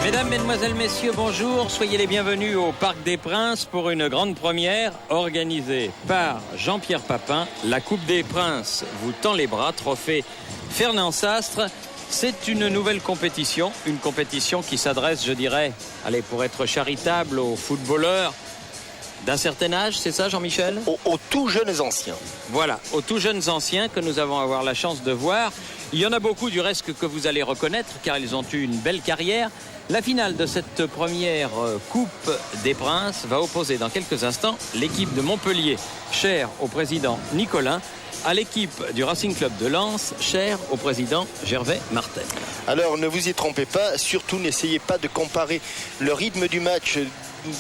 Mesdames, Mesdemoiselles, Messieurs, bonjour. Soyez les bienvenus au Parc des Princes pour une grande première organisée par Jean-Pierre Papin. La Coupe des Princes vous tend les bras, trophée Fernand Sastre. C'est une nouvelle compétition, une compétition qui s'adresse, je dirais, allez, pour être charitable, aux footballeurs d'un certain âge, c'est ça Jean-Michel ? Aux tout jeunes anciens. Voilà, aux tout jeunes anciens que nous avons avoir la chance de voir. Il y en a beaucoup du reste que vous allez reconnaître car ils ont eu une belle carrière. La finale de cette première Coupe des Princes va opposer dans quelques instants l'équipe de Montpellier, chère au président Nicolin, à l'équipe du Racing Club de Lens, chère au président Gervais Martel. Alors ne vous y trompez pas, surtout n'essayez pas de comparer le rythme du match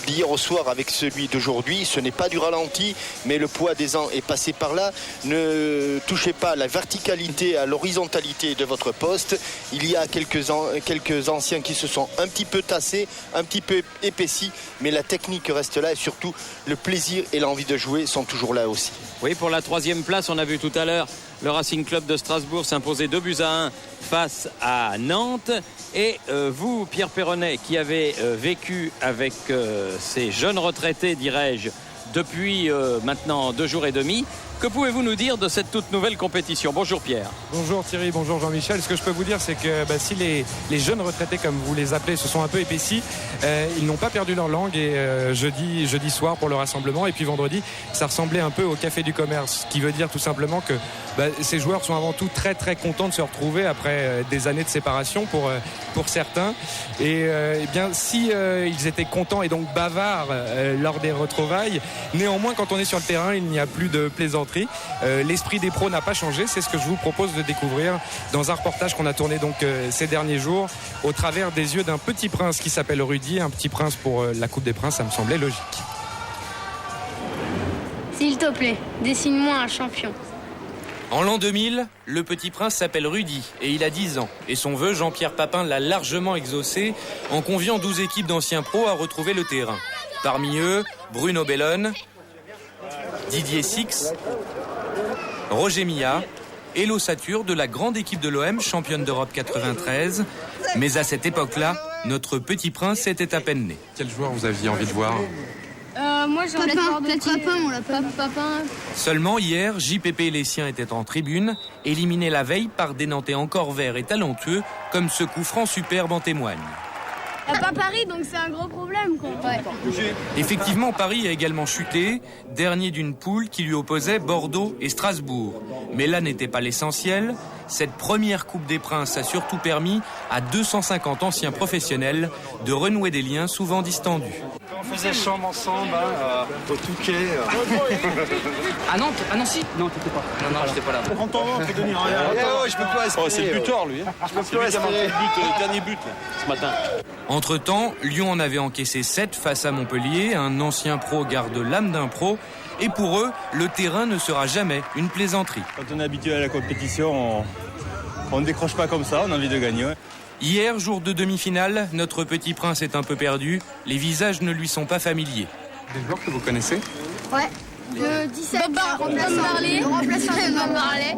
d'hier au soir avec celui d'aujourd'hui. Ce n'est pas du ralenti, mais le poids des ans est passé par là. Ne touchez pas à la verticalité, à l'horizontalité de votre poste. Il y a quelques anciens qui se sont un petit peu tassés, un petit peu épaissis, mais la technique reste là et surtout le plaisir et l'envie de jouer sont toujours là aussi. Oui, pour la troisième place, on a vu tout à l'heure le Racing Club de Strasbourg s'imposer 2-1 face à Nantes. Et vous, Pierre Perronnet, qui avez vécu avec ces jeunes retraités, dirais-je, depuis maintenant 2 jours et demi, que pouvez-vous nous dire de cette toute nouvelle compétition ? Bonjour Pierre. Bonjour Thierry, bonjour Jean-Michel. Ce que je peux vous dire, c'est que si les jeunes retraités, comme vous les appelez, se sont un peu épaissis, ils n'ont pas perdu leur langue. Et jeudi soir pour le rassemblement, et puis vendredi, ça ressemblait un peu au Café du Commerce, ce qui veut dire tout simplement que ces joueurs sont avant tout très très contents de se retrouver après des années de séparation pour certains. Et bien si ils étaient contents et donc bavards lors des retrouvailles, néanmoins quand on est sur le terrain, il n'y a plus de plaisanterie. L'esprit des pros n'a pas changé. C'est ce que je vous propose de découvrir dans un reportage qu'on a tourné donc ces derniers jours au travers des yeux d'un petit prince qui s'appelle Rudy. Un petit prince pour la Coupe des Princes, ça me semblait logique. S'il te plaît, dessine-moi un champion. En l'an 2000, le petit prince s'appelle Rudy et il a 10 ans. Et son vœu, Jean-Pierre Papin l'a largement exaucé en conviant 12 équipes d'anciens pros à retrouver le terrain. Parmi eux, Bruno Bellone, Didier Six, Roger Milla et l'ossature de la grande équipe de l'OM, championne d'Europe 93. Mais à cette époque-là, notre petit prince était à peine né. Quel joueur vous aviez envie de voir ? Moi j'ai Papin. Seulement hier, JPP et les siens étaient en tribune, éliminés la veille par des Nantais encore verts et talentueux, comme ce coup franc superbe en témoigne. Il n'y a pas Paris, donc c'est un gros problème, quoi. Ouais. Effectivement, Paris a également chuté, dernier d'une poule qui lui opposait Bordeaux et Strasbourg. Mais là n'était pas l'essentiel. Cette première Coupe des Princes a surtout permis à 250 anciens professionnels de renouer des liens souvent distendus. On faisait chambre ensemble, au Touquet. À Nantes, à Nancy ? Non, t'étais pas. Non, j'étais pas là. Prends ton vent, fais Denis. Je peux pas respirer. C'est le buteur, lui. Je peux plus respirer. Le dernier but, ce matin. Entre-temps, Lyon en avait encaissé 7 face à Montpellier. Un ancien pro garde l'âme d'un pro. Et pour eux, le terrain ne sera jamais une plaisanterie. Quand on est habitué à la compétition, on ne décroche pas comme ça, on a envie de gagner. Ouais. Hier, jour de demi-finale, notre petit prince est un peu perdu. Les visages ne lui sont pas familiers. Des joueurs que vous connaissez ? Ouais. Le 17, Bob Marley.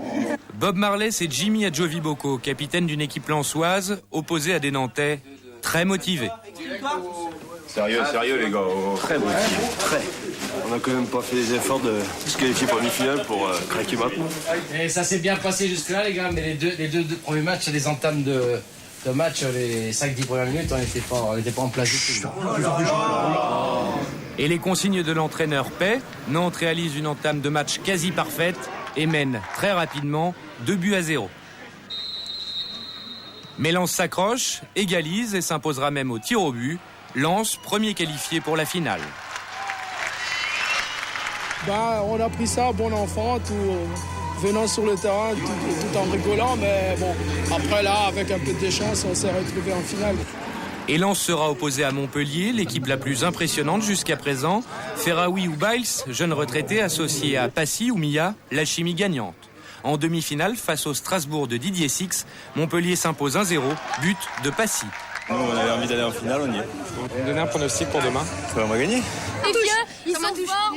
Bob Marley, c'est Jimmy Adjoviboko, capitaine d'une équipe lensoise, opposé à des Nantais très motivés. Sérieux les gars. Très motivé, très. On n'a quand même pas fait les efforts de se qualifier pour demi-finale pour craquer maintenant. Et ça s'est bien passé jusque-là, les gars, mais les deux premiers matchs, c'est des entames de match. Les 5-10 premières minutes, on n'était pas en place du tout. Et les consignes de l'entraîneur paient. Nantes réalise une entame de match quasi parfaite et mène très rapidement 2-0. Mais Lens s'accroche, égalise et s'imposera même au tir au but. Lens, premier qualifié pour la finale. On a pris ça bon enfant, tout venant sur le terrain, tout en rigolant, mais bon, après là, avec un peu de chance, on s'est retrouvés en finale. Et Lens sera opposé à Montpellier, l'équipe la plus impressionnante jusqu'à présent. Ferraoui ou Biles, jeune retraité associé à Passy ou Milla, la chimie gagnante. En demi-finale, face au Strasbourg de Didier Six, Montpellier s'impose 1-0, but de Passy. Nous, on avait envie d'aller en finale, on y est. Vous me donnez un pronostic pour demain ? On va gagner. Ils sont forts,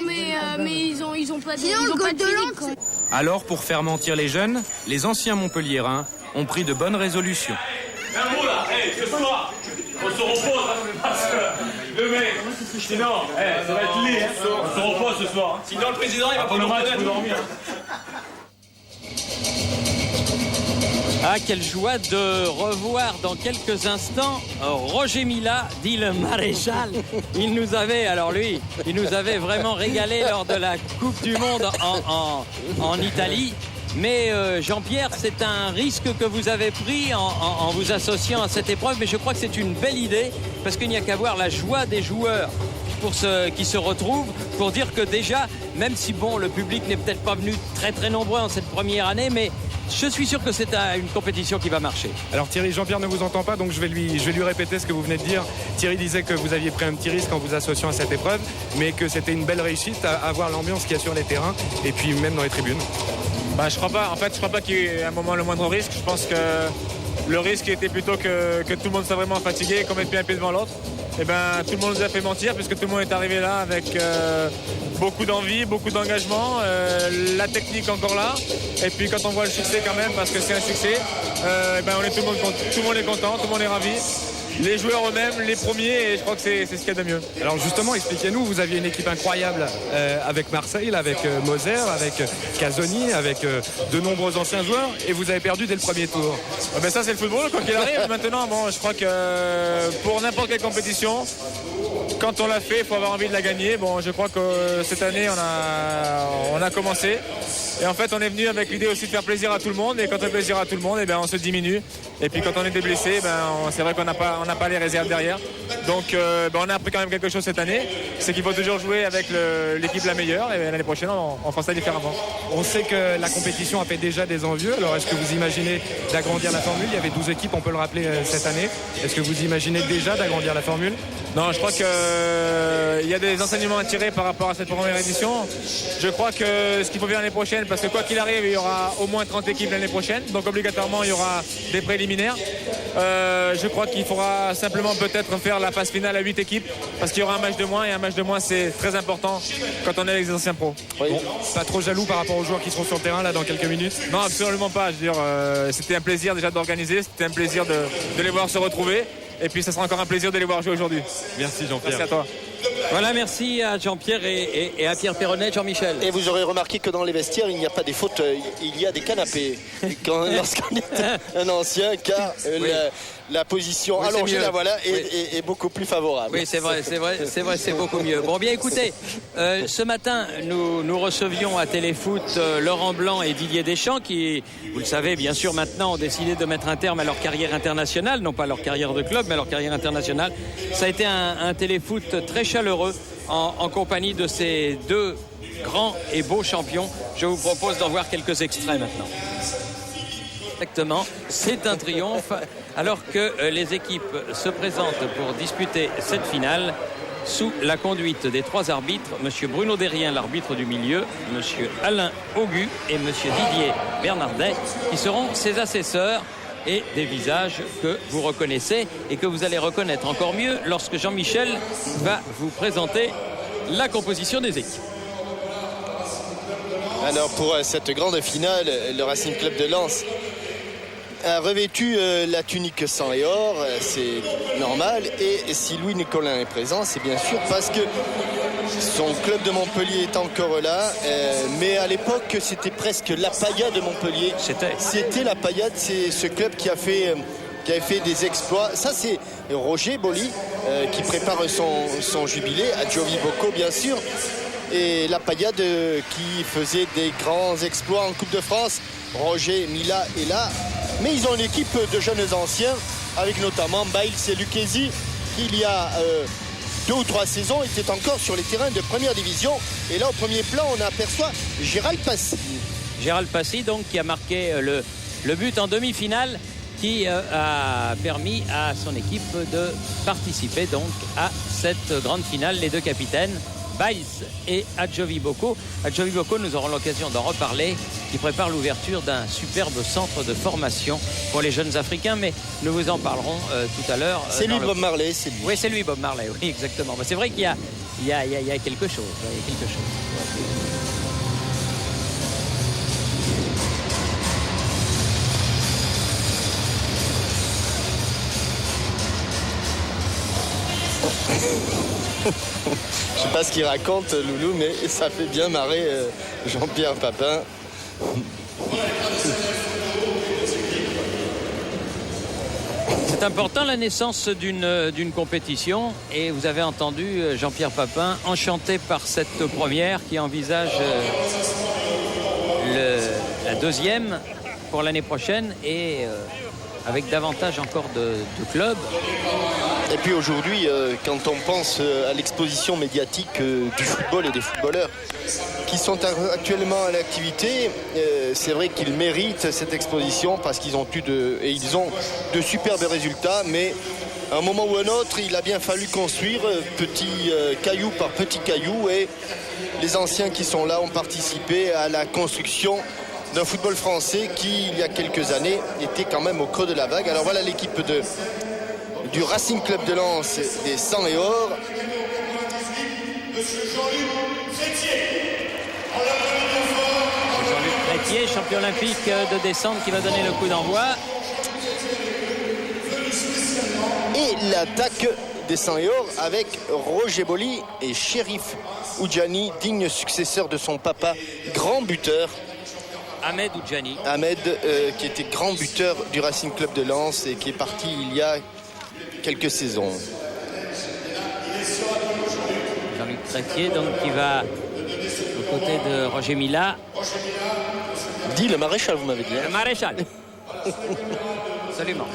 mais ils ont pas de physique. Alors, pour faire mentir les jeunes, les anciens montpelliérains ont pris de bonnes résolutions. Un mot là, ce soir, on se repose, parce que le mec, sinon, ça va être laid, on se repose ce soir. Sinon, le président, il va pas le match, il faut dormir. Ah, quelle joie de revoir dans quelques instants Roger Mila, dit le maréchal. Il nous avait vraiment régalé lors de la Coupe du Monde en Italie. Mais Jean-Pierre, c'est un risque que vous avez pris en vous associant à cette épreuve. Mais je crois que c'est une belle idée parce qu'il n'y a qu'à voir la joie des joueurs qui se retrouvent pour dire que déjà, même si le public n'est peut-être pas venu très très nombreux en cette première année, mais je suis sûr que c'est une compétition qui va marcher. Alors Thierry, Jean-Pierre ne vous entend pas, donc je vais lui répéter ce que vous venez de dire. Thierry disait que vous aviez pris un petit risque en vous associant à cette épreuve, mais que c'était une belle réussite à voir l'ambiance qu'il y a sur les terrains et puis même dans les tribunes. Je crois pas. En fait, je crois pas qu'il y ait un moment le moindre risque. Je pense que le risque était plutôt que tout le monde soit vraiment fatigué, qu'on mette bien un pied devant l'autre. Et tout le monde nous a fait mentir puisque tout le monde est arrivé là avec beaucoup d'envie, beaucoup d'engagement, la technique encore là. Et puis quand on voit le succès quand même, parce que c'est un succès, tout le monde est content, tout le monde est ravi. Les joueurs eux-mêmes, les premiers, et je crois que c'est ce qu'il y a de mieux. Alors justement, expliquez-nous, vous aviez une équipe incroyable avec Marseille, avec Moser, avec Casoni, avec de nombreux anciens joueurs, et vous avez perdu dès le premier tour. Ça c'est le football, quoi qu'il arrive. Maintenant, je crois que pour n'importe quelle compétition, quand on l'a fait, il faut avoir envie de la gagner. Je crois que cette année, on a commencé. Et en fait, on est venu avec l'idée aussi de faire plaisir à tout le monde. Et quand on fait plaisir à tout le monde, on se diminue. Et puis quand on est des blessés, c'est vrai qu'on n'a pas les réserves derrière. Donc on a appris quand même quelque chose cette année. C'est qu'il faut toujours jouer avec l'équipe la meilleure. Et l'année prochaine, on fera ça différemment. On sait que la compétition a fait déjà des envieux. Alors est-ce que vous imaginez d'agrandir la formule? Il y avait 12 équipes, on peut le rappeler, cette année. Est-ce que vous imaginez déjà d'agrandir la formule? Non, je crois qu'il y a des enseignements à tirer par rapport à cette première édition. Je crois que ce qu'il faut faire l'année prochaine, parce que quoi qu'il arrive, il y aura au moins 30 équipes l'année prochaine. Donc obligatoirement, il y aura des préliminaires. Je crois qu'il faudra simplement peut-être faire la phase finale à 8 équipes, parce qu'il y aura un match de moins, et un match de moins, c'est très important quand on est avec les anciens pros. Oui. Bon, pas trop jaloux par rapport aux joueurs qui seront sur le terrain là dans quelques minutes? Non, absolument pas. Je veux dire, c'était un plaisir déjà d'organiser, c'était un plaisir de les voir se retrouver. Et puis, ça sera encore un plaisir de les voir jouer aujourd'hui. Merci Jean-Pierre. Merci à toi. Voilà, merci à Jean-Pierre et à Pierre Perronnet, Jean-Michel. Et vous aurez remarqué que dans les vestiaires, il n'y a pas des fauteuils, il y a des canapés. Lorsqu'on est un ancien, car la position allongée, est beaucoup plus favorable. Oui, c'est vrai, c'est beaucoup mieux. Bon, bien écoutez, ce matin, nous recevions à Téléfoot Laurent Blanc et Didier Deschamps qui, vous le savez, bien sûr, maintenant ont décidé de mettre un terme à leur carrière internationale, non pas leur carrière de club, mais leur carrière internationale. Ça a été un Téléfoot très chaleureux en compagnie de ces deux grands et beaux champions. Je vous propose d'en voir quelques extraits maintenant. Exactement, c'est un triomphe alors que les équipes se présentent pour disputer cette finale sous la conduite des trois arbitres, M. Bruno Derrien, l'arbitre du milieu, M. Alain Augu et M. Didier Bernardet, qui seront ses assesseurs, et des visages que vous reconnaissez et que vous allez reconnaître encore mieux lorsque Jean-Michel va vous présenter la composition des équipes. Alors pour cette grande finale, le Racing Club de Lens a revêtu la tunique sang et or, c'est normal. Et si Louis Nicolin est présent, c'est bien sûr parce que son club de Montpellier est encore là, mais à l'époque c'était presque la Paillade de Montpellier. C'était la Paillade, c'est ce club qui a fait des exploits. Ça c'est Roger Boli qui prépare son jubilé, à Giovi Bocco bien sûr, et la Paillade qui faisait des grands exploits en Coupe de France. Roger Mila est là, mais ils ont une équipe de jeunes anciens avec notamment Bails et Lucchesi qui il y a 2 ou 3 saisons était encore sur les terrains de première division. Et là, au premier plan, on aperçoit Gérald Passy. Gérald Passy, donc, qui a marqué le but en demi-finale, qui a permis à son équipe de participer donc à cette grande finale. Les deux capitaines, Bails et Adjovi Bocco. Adjovi Bocco, nous aurons l'occasion d'en reparler, qui prépare l'ouverture d'un superbe centre de formation pour les jeunes Africains, mais nous vous en parlerons tout à l'heure. C'est lui Bob Marley, c'est lui. Oui, c'est lui Bob Marley, oui, exactement. Mais c'est vrai qu'il y a quelque chose. Je sais pas ce qu'il raconte, Loulou, mais ça fait bien marrer Jean-Pierre Papin. C'est important la naissance d'une compétition et vous avez entendu Jean-Pierre Papin enchanté par cette première qui envisage la deuxième pour l'année prochaine et avec davantage encore de clubs. Et puis aujourd'hui, quand on pense à l'exposition médiatique du football et des footballeurs qui sont actuellement à l'activité, c'est vrai qu'ils méritent cette exposition parce qu'ils ont eu ils ont de superbes résultats, mais à un moment ou à un autre, il a bien fallu construire petit caillou par petit caillou et les anciens qui sont là ont participé à la construction d'un football français qui, il y a quelques années, était quand même au creux de la vague. Alors voilà l'équipe du Racing Club de Lens des 100 et or. Jean-Luc Chrétier, champion olympique de descente qui va donner le coup d'envoi. Et l'attaque des 100 et or avec Roger Boli et Chérif Oudjani, digne successeur de son papa, grand buteur. Ahmed Oudjani. Ahmed, qui était grand buteur du Racing Club de Lens et qui est parti il y a quelques saisons. Jean-Luc Chrétier, donc, qui va aux côtés de Roger Mila. Dit le maréchal, vous m'avez dit. Le maréchal. Absolument.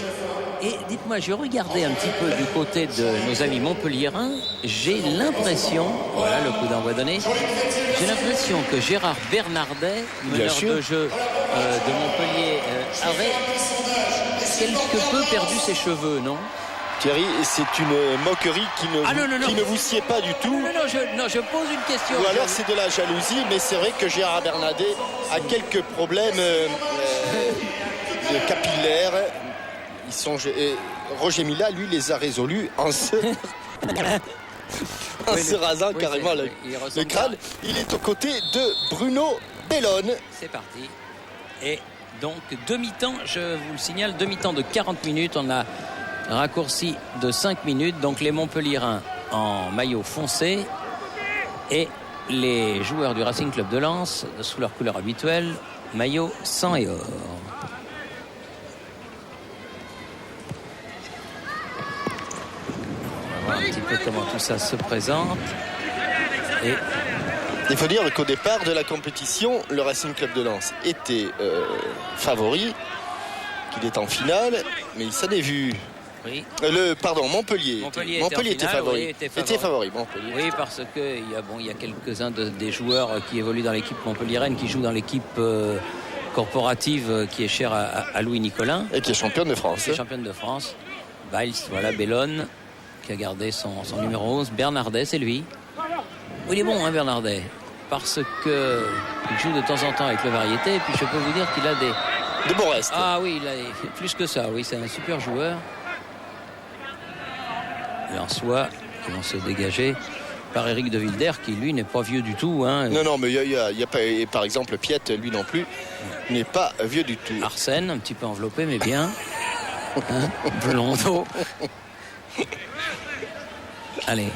Et dites-moi, je regardais un petit peu du côté de nos amis montpelliérains. J'ai l'impression, voilà le coup d'envoi donné, j'ai l'impression que Gérard Bernardet, meneur de jeu de Montpellier, avait quelque peu perdu ses cheveux, non ? Thierry, c'est une moquerie qui ne vous sied pas du tout. Non, je pose une question. Ou alors c'est de la jalousie, mais c'est vrai que Gérard Bernardet a quelques problèmes de capillaires. Roger Mila, lui, les a résolus en se rasant carrément le crâne. Il est aux côtés de Bruno Bellone. C'est parti. Et donc, demi-temps, je vous le signale, demi-temps de 40 minutes. On a raccourci de 5 minutes. Donc, les Montpelliérains en maillot foncé et les joueurs du Racing Club de Lens, sous leur couleur habituelle, maillot 100 et or. Un petit peu comment tout ça se présente. Et il faut dire qu'au départ de la compétition, le Racing Club de Lens était favori, qu'il est en finale, mais il s'en est vu. Oui. Montpellier était favori. Était favori, Montpellier. Oui, parce que il y a quelques-uns des joueurs qui évoluent dans l'équipe montpelliéraine, qui jouent dans l'équipe corporative qui est chère à Louis Nicolin. Et qui est championne de France. Qui est championne de France. Biles, voilà, Bellone, qui a gardé son numéro 11. Bernardet, c'est lui. Il est bon, hein, Bernardet, parce que il joue de temps en temps avec le Variété. Et puis je peux vous dire qu'il a de bons restes. Ah oui, il a plus que ça. Oui, c'est un super joueur. Et en soi, ils vont se dégager par Éric de Wilder, qui lui n'est pas vieux du tout. Hein. Non, mais il y a pas, par exemple, Piet, lui non plus, n'est pas vieux du tout. Arsène, un petit peu enveloppé, mais bien. Hein, Blondeau. Allez.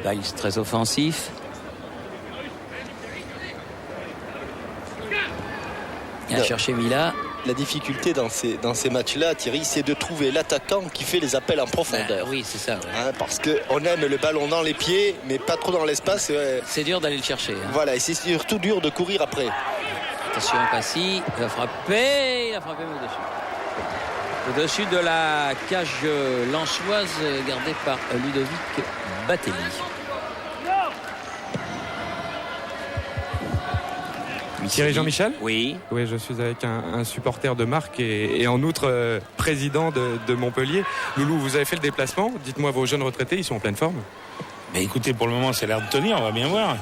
Biles très offensif. Il a cherché Mila. La difficulté dans ces matchs-là, Thierry, c'est de trouver l'attaquant qui fait les appels en profondeur. Oui, c'est ça. Ouais. Hein, parce qu'on aime le ballon dans les pieds, mais pas trop dans l'espace. C'est dur d'aller le chercher. Hein. Voilà, et c'est surtout dur de courir après. Attention, Passy, il a frappé au-dessus de la cage lensoise gardée par Ludovic Batelli. Thierry Jean-Michel ? Oui. Oui, je suis avec un supporter de marque et en outre président de Montpellier. Loulou, vous avez fait le déplacement. Dites-moi, vos jeunes retraités, ils sont en pleine forme ? Mais écoutez, pour le moment, c'est l'air de tenir, on va bien voir.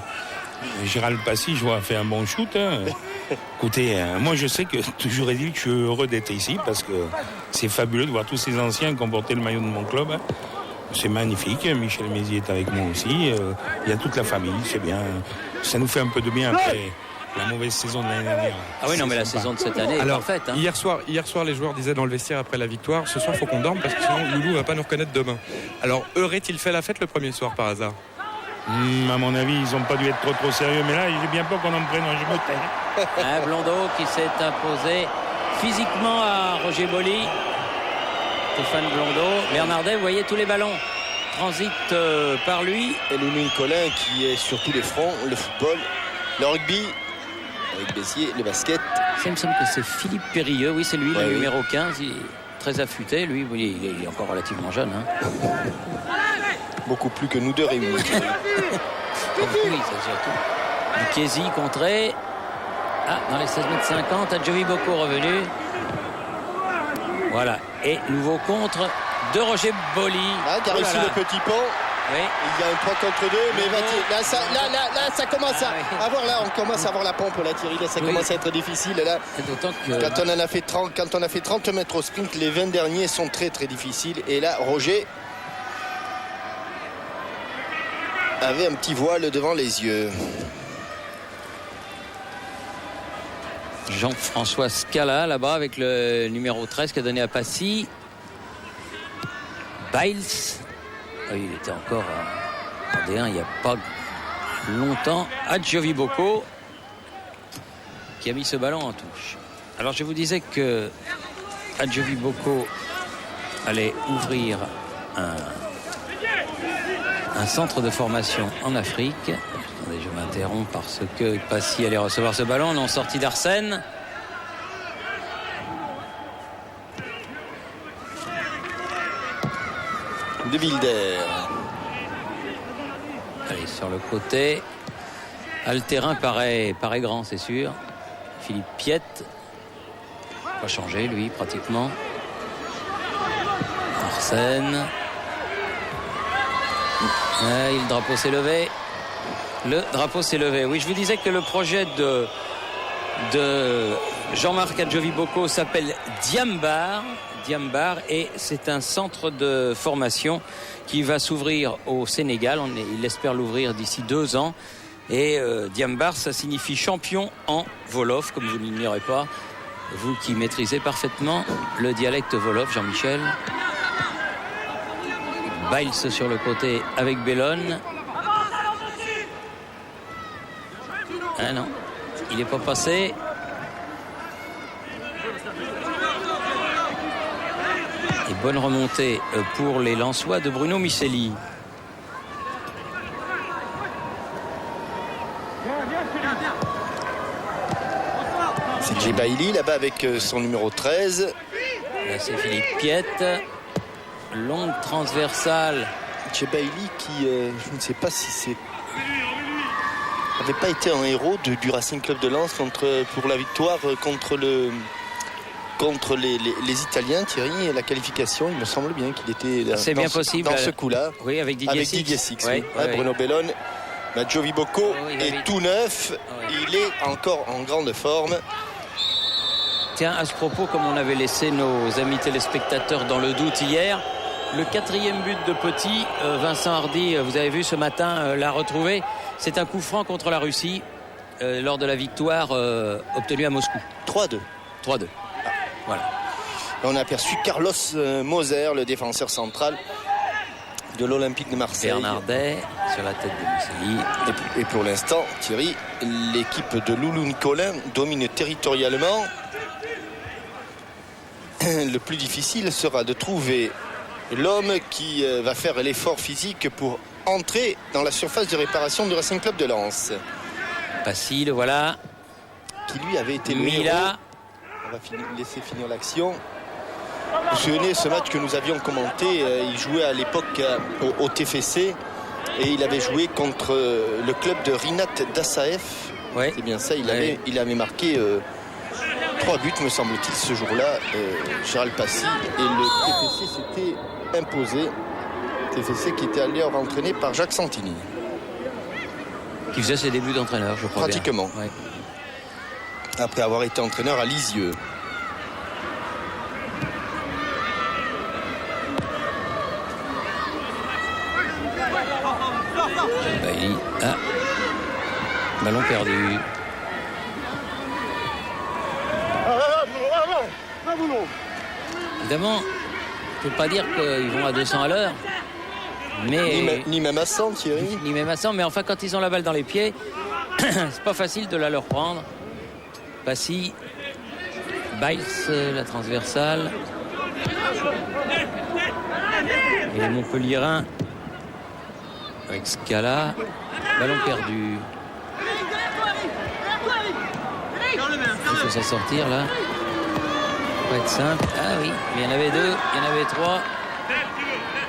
Gérald Passy, je vois, a fait un bon shoot. Hein. Écoutez, moi je sais que toujours est dit que je suis heureux d'être ici parce que c'est fabuleux de voir tous ces anciens qui ont porté le maillot de mon club. Hein. C'est magnifique. Michel Mézier est avec moi aussi. Il y a toute la famille, c'est bien. Ça nous fait un peu de bien après la mauvaise saison de l'année dernière. Ah oui, non, mais la saison de cette année est parfaite. Hein. Hier soir, les joueurs disaient dans le vestiaire après la victoire, ce soir, il faut qu'on dorme parce que sinon Loulou va pas nous reconnaître demain. Alors, aurait-il fait la fête le premier soir par hasard? À mon avis, ils n'ont pas dû être trop sérieux, mais là, j'ai bien peur qu'on en prenne un. Je me tais. Blondeau qui s'est imposé physiquement à Roger Boli. Stéphane Blondeau. Bernardet, vous voyez tous les ballons transitent par lui. Et Loulou Collin qui est sur tous les fronts, le football, le rugby, avec Béziers, le basket. Ça me semble que c'est Philippe Périlleux, oui c'est lui, le numéro 15, il est très affûté, lui, il est encore relativement jeune. Hein. Beaucoup plus que nous deux réunis. Oui, c'est surtout. Lucchesi contré. Ah, dans les 16,50 m, Adjovi Bocco revenu. Voilà, et nouveau contre de Roger Boli. Ah, qui a réussi le petit pont. Oui. Il y a un 3 contre 2, mais là, ça commence à voir, là, on commence à voir la pompe, là, Thierry, là, ça commence à être difficile, là. D'autant que... Quand on a fait 30 mètres au sprint, les 20 derniers sont très, très difficiles, et là, Roger avait un petit voile devant les yeux. Jean-François Scala, là-bas, avec le numéro 13 qu'a donné à Passy. Biles. Oui, il était encore en D1 il n'y a pas longtemps. Adjovi Bocco qui a mis ce ballon en touche. Alors je vous disais que Adjovi Bocco allait ouvrir un centre de formation en Afrique. Attendez, je m'interromps parce que Passy allait recevoir ce ballon. Non, sortie d'Arsène. De Wilder. Allez, sur le côté. Ah, le terrain paraît grand, c'est sûr. Philippe Piette. Pas changé, lui, pratiquement. Arsène. Le drapeau s'est levé. Le drapeau s'est levé. Oui, je vous disais que le projet de Jean-Marc Adjovi Bocco s'appelle Diambar, et c'est un centre de formation qui va s'ouvrir au Sénégal. Il espère l'ouvrir d'ici 2 ans. Et Diambar, ça signifie champion en Wolof, comme vous ne l'ignorez pas. Vous qui maîtrisez parfaitement le dialecte Wolof, Jean-Michel. Biles sur le côté avec Bellone. Ah non, il n'est pas passé. Et bonne remontée pour les Lensois de Bruno Micheli. C'est Djebaili là-bas avec son numéro 13. Là c'est Philippe Piette. Longue transversale. Djebaili qui, je ne sais pas si c'est... n'avait pas été un héros du Racing Club de Lens pour la victoire contre les Italiens, Thierry, et la qualification. Il me semble bien qu'il était bien possible dans ce coup-là. Oui, avec Didier Six. Oui. Bruno Bellone, Adjovi Bocco est tout neuf. Il est encore en grande forme. Tiens, à ce propos, comme on avait laissé nos amis téléspectateurs dans le doute hier, le 4e but de Petit, Vincent Hardy, vous avez vu ce matin, l'a retrouvé. C'est un coup franc contre la Russie lors de la victoire obtenue à Moscou. 3-2. Voilà. On a aperçu Carlos Moser, le défenseur central de l'Olympique de Marseille. Bernardet sur la tête de Missili. Et pour l'instant, Thierry, l'équipe de Loulou Collin domine territorialement. Le plus difficile sera de trouver l'homme qui va faire l'effort physique pour entrer dans la surface de réparation du Racing Club de Lens. Passy, le voilà. Qui lui avait été le héros. On va laisser finir l'action. Vous vous souvenez, ce match que nous avions commenté, il jouait à l'époque au TFC et il avait joué contre le club de Rinat Dassaev. Ouais. C'est bien ça, il avait marqué 3 buts, me semble-t-il, ce jour-là, Gérald Passy. Et le TFC s'était imposé. TFC qui était allé entraîné par Jacques Santini. Qui faisait ses débuts d'entraîneur, je crois. Pratiquement. Ouais. Après avoir été entraîneur à Lisieux. Ballon perdu. Évidemment, je ne peux pas dire qu'ils vont à 200 à l'heure. Mais... Ni même à 100, Thierry. Ni même à 100, mais enfin, quand ils ont la balle dans les pieds, c'est pas facile de la leur prendre. Passy, Biles, la transversale. Et les Montpellierin avec Scala. Ballon perdu. Il faut s'en sortir là. Ça va être simple. Ah oui, mais il y en avait 2, il y en avait 3.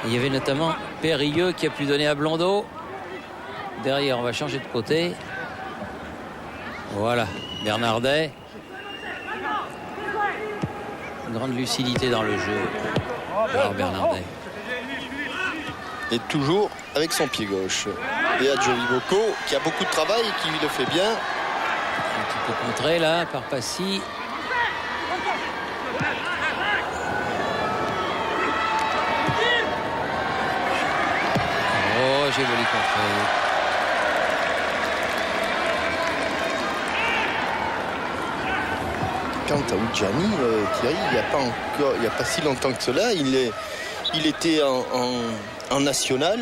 Il y avait notamment Périlleux qui a pu donner à Blondeau. Derrière, on va changer de côté. Voilà, Bernardet. Une grande lucidité dans le jeu. Alors Bernardet. Et toujours avec son pied gauche. Et à Jovi Bocco qui a beaucoup de travail et qui le fait bien. Un petit peu contré là par Passy. Oh, j'ai volé contré. Quant à Oudjani, Thierry, il n'y a pas si longtemps que cela, il était en national.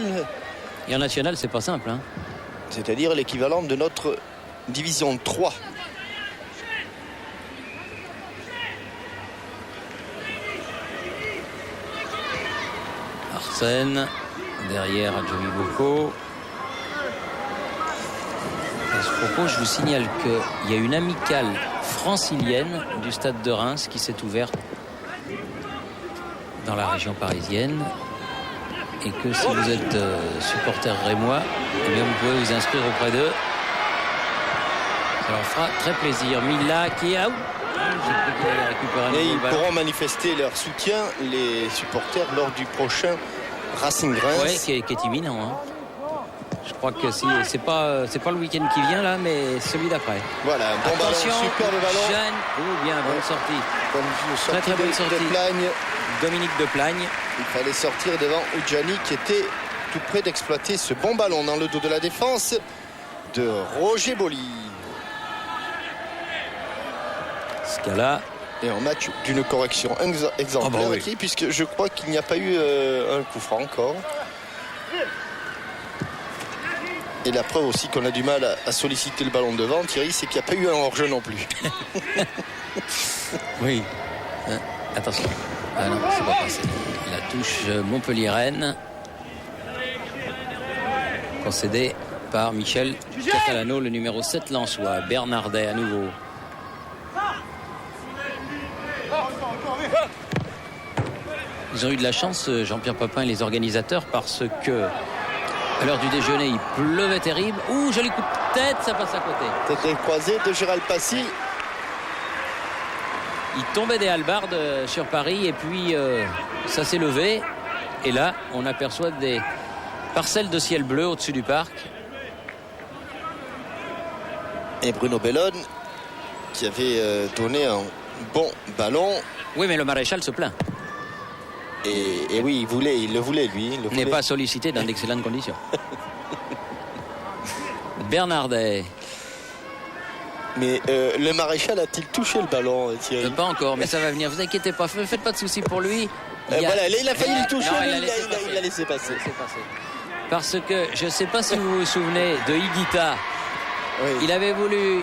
Et en national, c'est pas simple. Hein. C'est-à-dire l'équivalent de notre division 3. Arsène, derrière Adjovi Bocco. À ce propos, je vous signale qu'il y a une amicale francilienne du stade de Reims qui s'est ouverte dans la région parisienne. Et que si vous êtes supporter rémois, eh bien vous pouvez vous inscrire auprès d'eux. Ça leur fera très plaisir. Mila qui est out. J'ai cru qu'il allait récupérer. Et ils pourront manifester leur soutien, les supporters, lors du prochain Racing Reims. Oui, qui est imminent. Hein. Je crois que c'est pas le week-end qui vient là, mais celui d'après. Voilà, un bon attention, ballon, superbe ballon. Jeanne, bien, bonne sortie. Très bonne sortie. De Plagne. Dominique de Plagne. Il fallait sortir devant Oudjani qui était tout près d'exploiter ce bon ballon dans le dos de la défense de Roger Boli. Scala. Et un match d'une correction exemplaire, oui. Puisque je crois qu'il n'y a pas eu un coup franc encore. Et la preuve aussi qu'on a du mal à solliciter le ballon devant, Thierry, c'est qu'il n'y a pas eu un hors-jeu non plus. Oui. Attention. Ah non, c'est pas passé. La touche Montpellier-Rennes. Concédée par Michel Catalano, le numéro 7 lensois. Bernardet à nouveau. Ils ont eu de la chance, Jean-Pierre Papin et les organisateurs, parce que à l'heure du déjeuner, il pleuvait terrible. Ouh, joli coup de tête, ça passe à côté. Tête croisée de Gérald Passy. Il tombait des hallebardes sur Paris et puis ça s'est levé. Et là, on aperçoit des parcelles de ciel bleu au-dessus du parc. Et Bruno Bellone qui avait donné un bon ballon. Oui, mais le maréchal se plaint. Et oui, il le voulait, lui. Il n'est pas sollicité dans d'excellentes conditions. Bernardet. Mais le maréchal a-t-il touché le ballon, Thierry? Pas encore, mais ça va venir. Vous inquiétez pas, faites pas de soucis pour lui. Voilà, il a failli le toucher, non, il a laissé passer. Parce que je ne sais pas si vous vous souvenez de Higuita. Oui. Il avait voulu.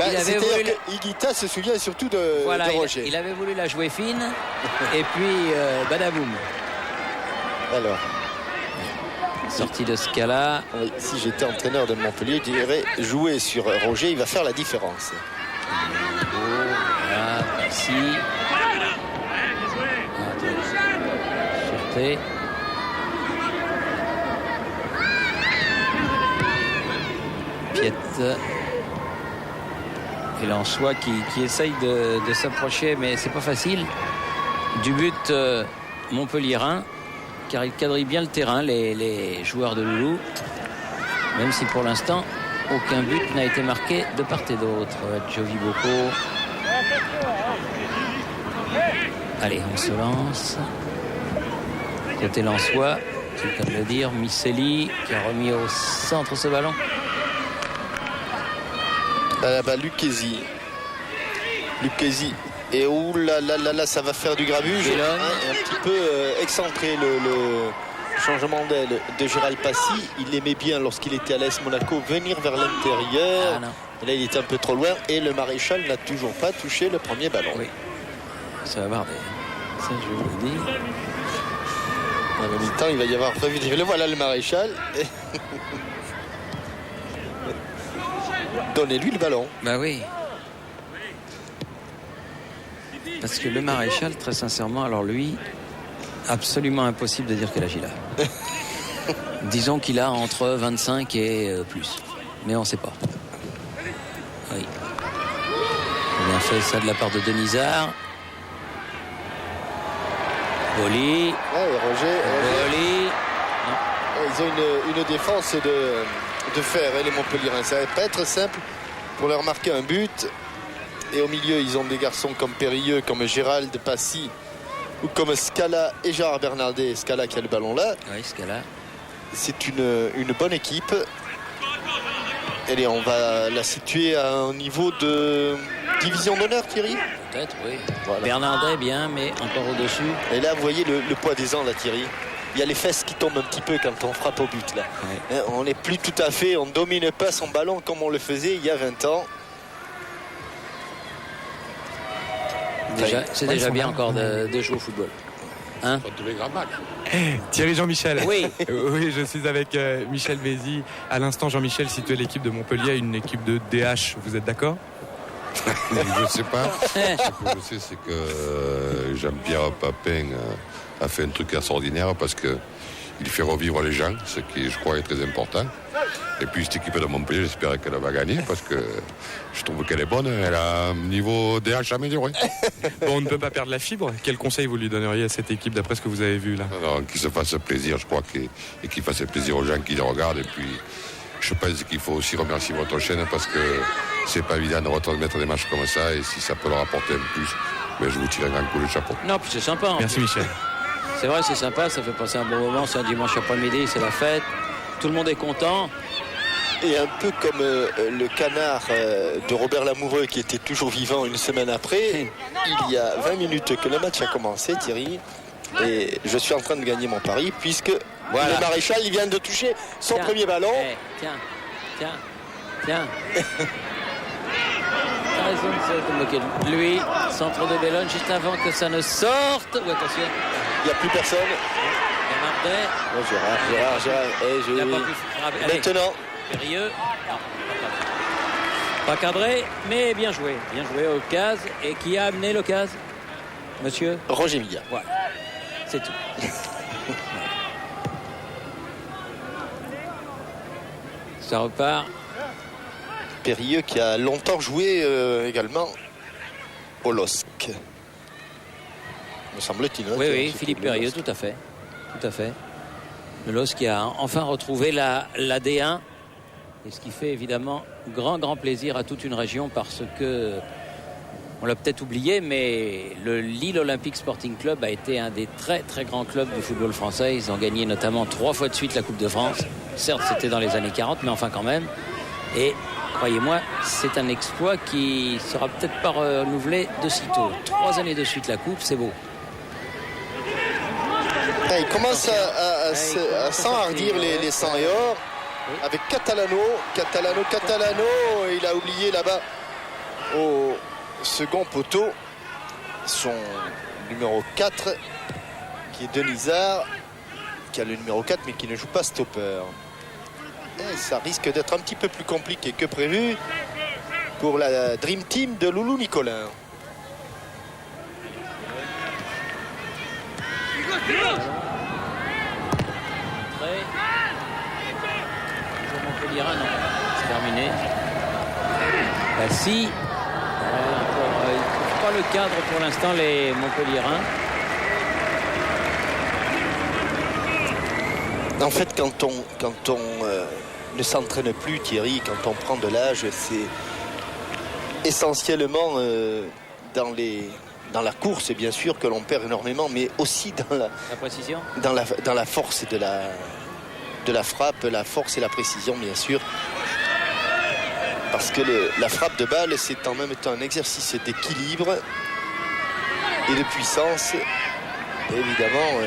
Higuita se souvient surtout de Roger. Il avait voulu la jouer fine. Et puis, badaboum. Alors. Sortie de Scala. Oui, si j'étais entraîneur de Montpellier, je dirais jouer sur Roger, il va faire la différence. Voilà, Passy. Sûreté. Piette. Et Lensois qui essaye de s'approcher, mais c'est pas facile. Du but Montpellierin, car il quadrille bien le terrain, les joueurs de Loulou. Même si pour l'instant, aucun but n'a été marqué de part et d'autre. Jovi Bocco. Allez, on se lance. Côté Lensois, c'est le cas de le dire. Misselli qui a remis au centre ce ballon. Lucchesi Et où là, ça va faire du grabuge. Un petit peu excentré le changement d'aile de Gérald Passy. Il aimait bien, lorsqu'il était à l'AS Monaco, venir vers l'intérieur. Et là, il était un peu trop loin. Et le Maréchal n'a toujours pas touché le premier ballon. Oui. Ça va barder. Ça, je vous le dis. En même temps, il va y avoir revue. Le voilà, le Maréchal. Donnez-lui le ballon. Bah oui. Parce que le Maréchal, très sincèrement, alors lui, absolument impossible de dire quel âge il a. Disons qu'il a entre 25 et plus. Mais on ne sait pas. Oui. Bien fait ça de la part de Denisard. Boli. Roger. Boli. Ils ont une défense de fer, les Montpellierins. Ça va pas être simple pour leur marquer un but. Et au milieu, ils ont des garçons comme Périlleux, comme Gérald Passy, ou comme Scala et Gérard Bernardet. Scala qui a le ballon là. Oui, Scala. C'est une bonne équipe. Allez, on va la situer à un niveau de division d'honneur, Thierry. Peut-être, oui. Voilà. Bernardet, bien, mais encore au-dessus. Et là, vous voyez le poids des ans, là, Thierry. Il y a les fesses qui tombent un petit peu quand on frappe au but, là. Ouais. On n'est plus tout à fait, on ne domine pas son ballon comme on le faisait il y a 20 ans. C'est déjà bien encore de jouer au football. Hein? Thierry Jean-Michel. Oui. Oui, je suis avec Michel Bézi. À l'instant, Jean-Michel situait l'équipe de Montpellier à une équipe de DH. Vous êtes d'accord? Je ne sais pas. Ce que je sais, c'est que Jean-Pierre Papin a fait un truc extraordinaire parce que il fait revivre les gens, ce qui, je crois, est très important. Et puis cette équipe de Montpellier, j'espère qu'elle va gagner parce que je trouve qu'elle est bonne. Elle a un niveau DH amélioré. Bon, on ne peut pas perdre la fibre. Quel conseil vous lui donneriez à cette équipe d'après ce que vous avez vu là? Alors, qu'il se fasse plaisir, je crois, et qu'il fasse plaisir aux gens qui les regardent. Et puis, je pense qu'il faut aussi remercier votre chaîne parce que c'est pas évident de retransmettre des matchs comme ça. Et si ça peut leur apporter un plus, mais je vous tire un grand coup de chapeau. Non, puis c'est sympa. Merci Michel. C'est vrai, c'est sympa, ça fait passer un bon moment. C'est un dimanche après-midi, c'est la fête. Tout le monde est content. Et un peu comme le canard de Robert Lamoureux qui était toujours vivant une semaine après, il y a 20 minutes que le match a commencé, Thierry, et je suis en train de gagner mon pari puisque voilà. Le Maréchal il vient de toucher son premier ballon. Tiens. T'as raison de se moquer de lui. Centre de Bellone juste avant que ça ne sorte. Ou attention. Il n'y a plus personne. Bernardet. Oh, Gérard. Maintenant. Périlleux. Pas cadré, mais bien joué. Bien joué au CAS. Et qui a amené le CAS? Monsieur Roger Milla. Voilà. C'est tout. Ça repart. Périlleux qui a longtemps joué également au LOSC. Me semble-t-il. Oui, Philippe Périlleux, tout à fait. Le LOSC qui a enfin retrouvé la D1. Et ce qui fait évidemment grand plaisir à toute une région parce que, on l'a peut-être oublié, mais le Lille Olympique Sporting Club a été un des très grands clubs du football français. Ils ont gagné notamment 3 fois de suite la Coupe de France. Certes, c'était dans les années 40, mais enfin quand même. Et croyez-moi, c'est un exploit qui sera peut-être pas renouvelé de sitôt. 3 années de suite la Coupe, c'est beau. Il commence à s'enhardir les 100 et or. Avec Catalano, il a oublié là-bas au second poteau son numéro 4 qui est Denisard, qui a le numéro 4 mais qui ne joue pas stopper. Et ça risque d'être un petit peu plus compliqué que prévu pour la Dream Team de Loulou Nicolin. Non, c'est terminé. Passy. Ils ne trouvent pas le cadre pour l'instant, les Montpelliérains. En fait, quand on ne s'entraîne plus, Thierry, quand on prend de l'âge, c'est essentiellement dans la course, bien sûr, que l'on perd énormément, mais aussi dans la précision, dans la force de la frappe, la force et la précision, bien sûr. Parce que la frappe de balle, c'est en même temps un exercice d'équilibre et de puissance. Et évidemment,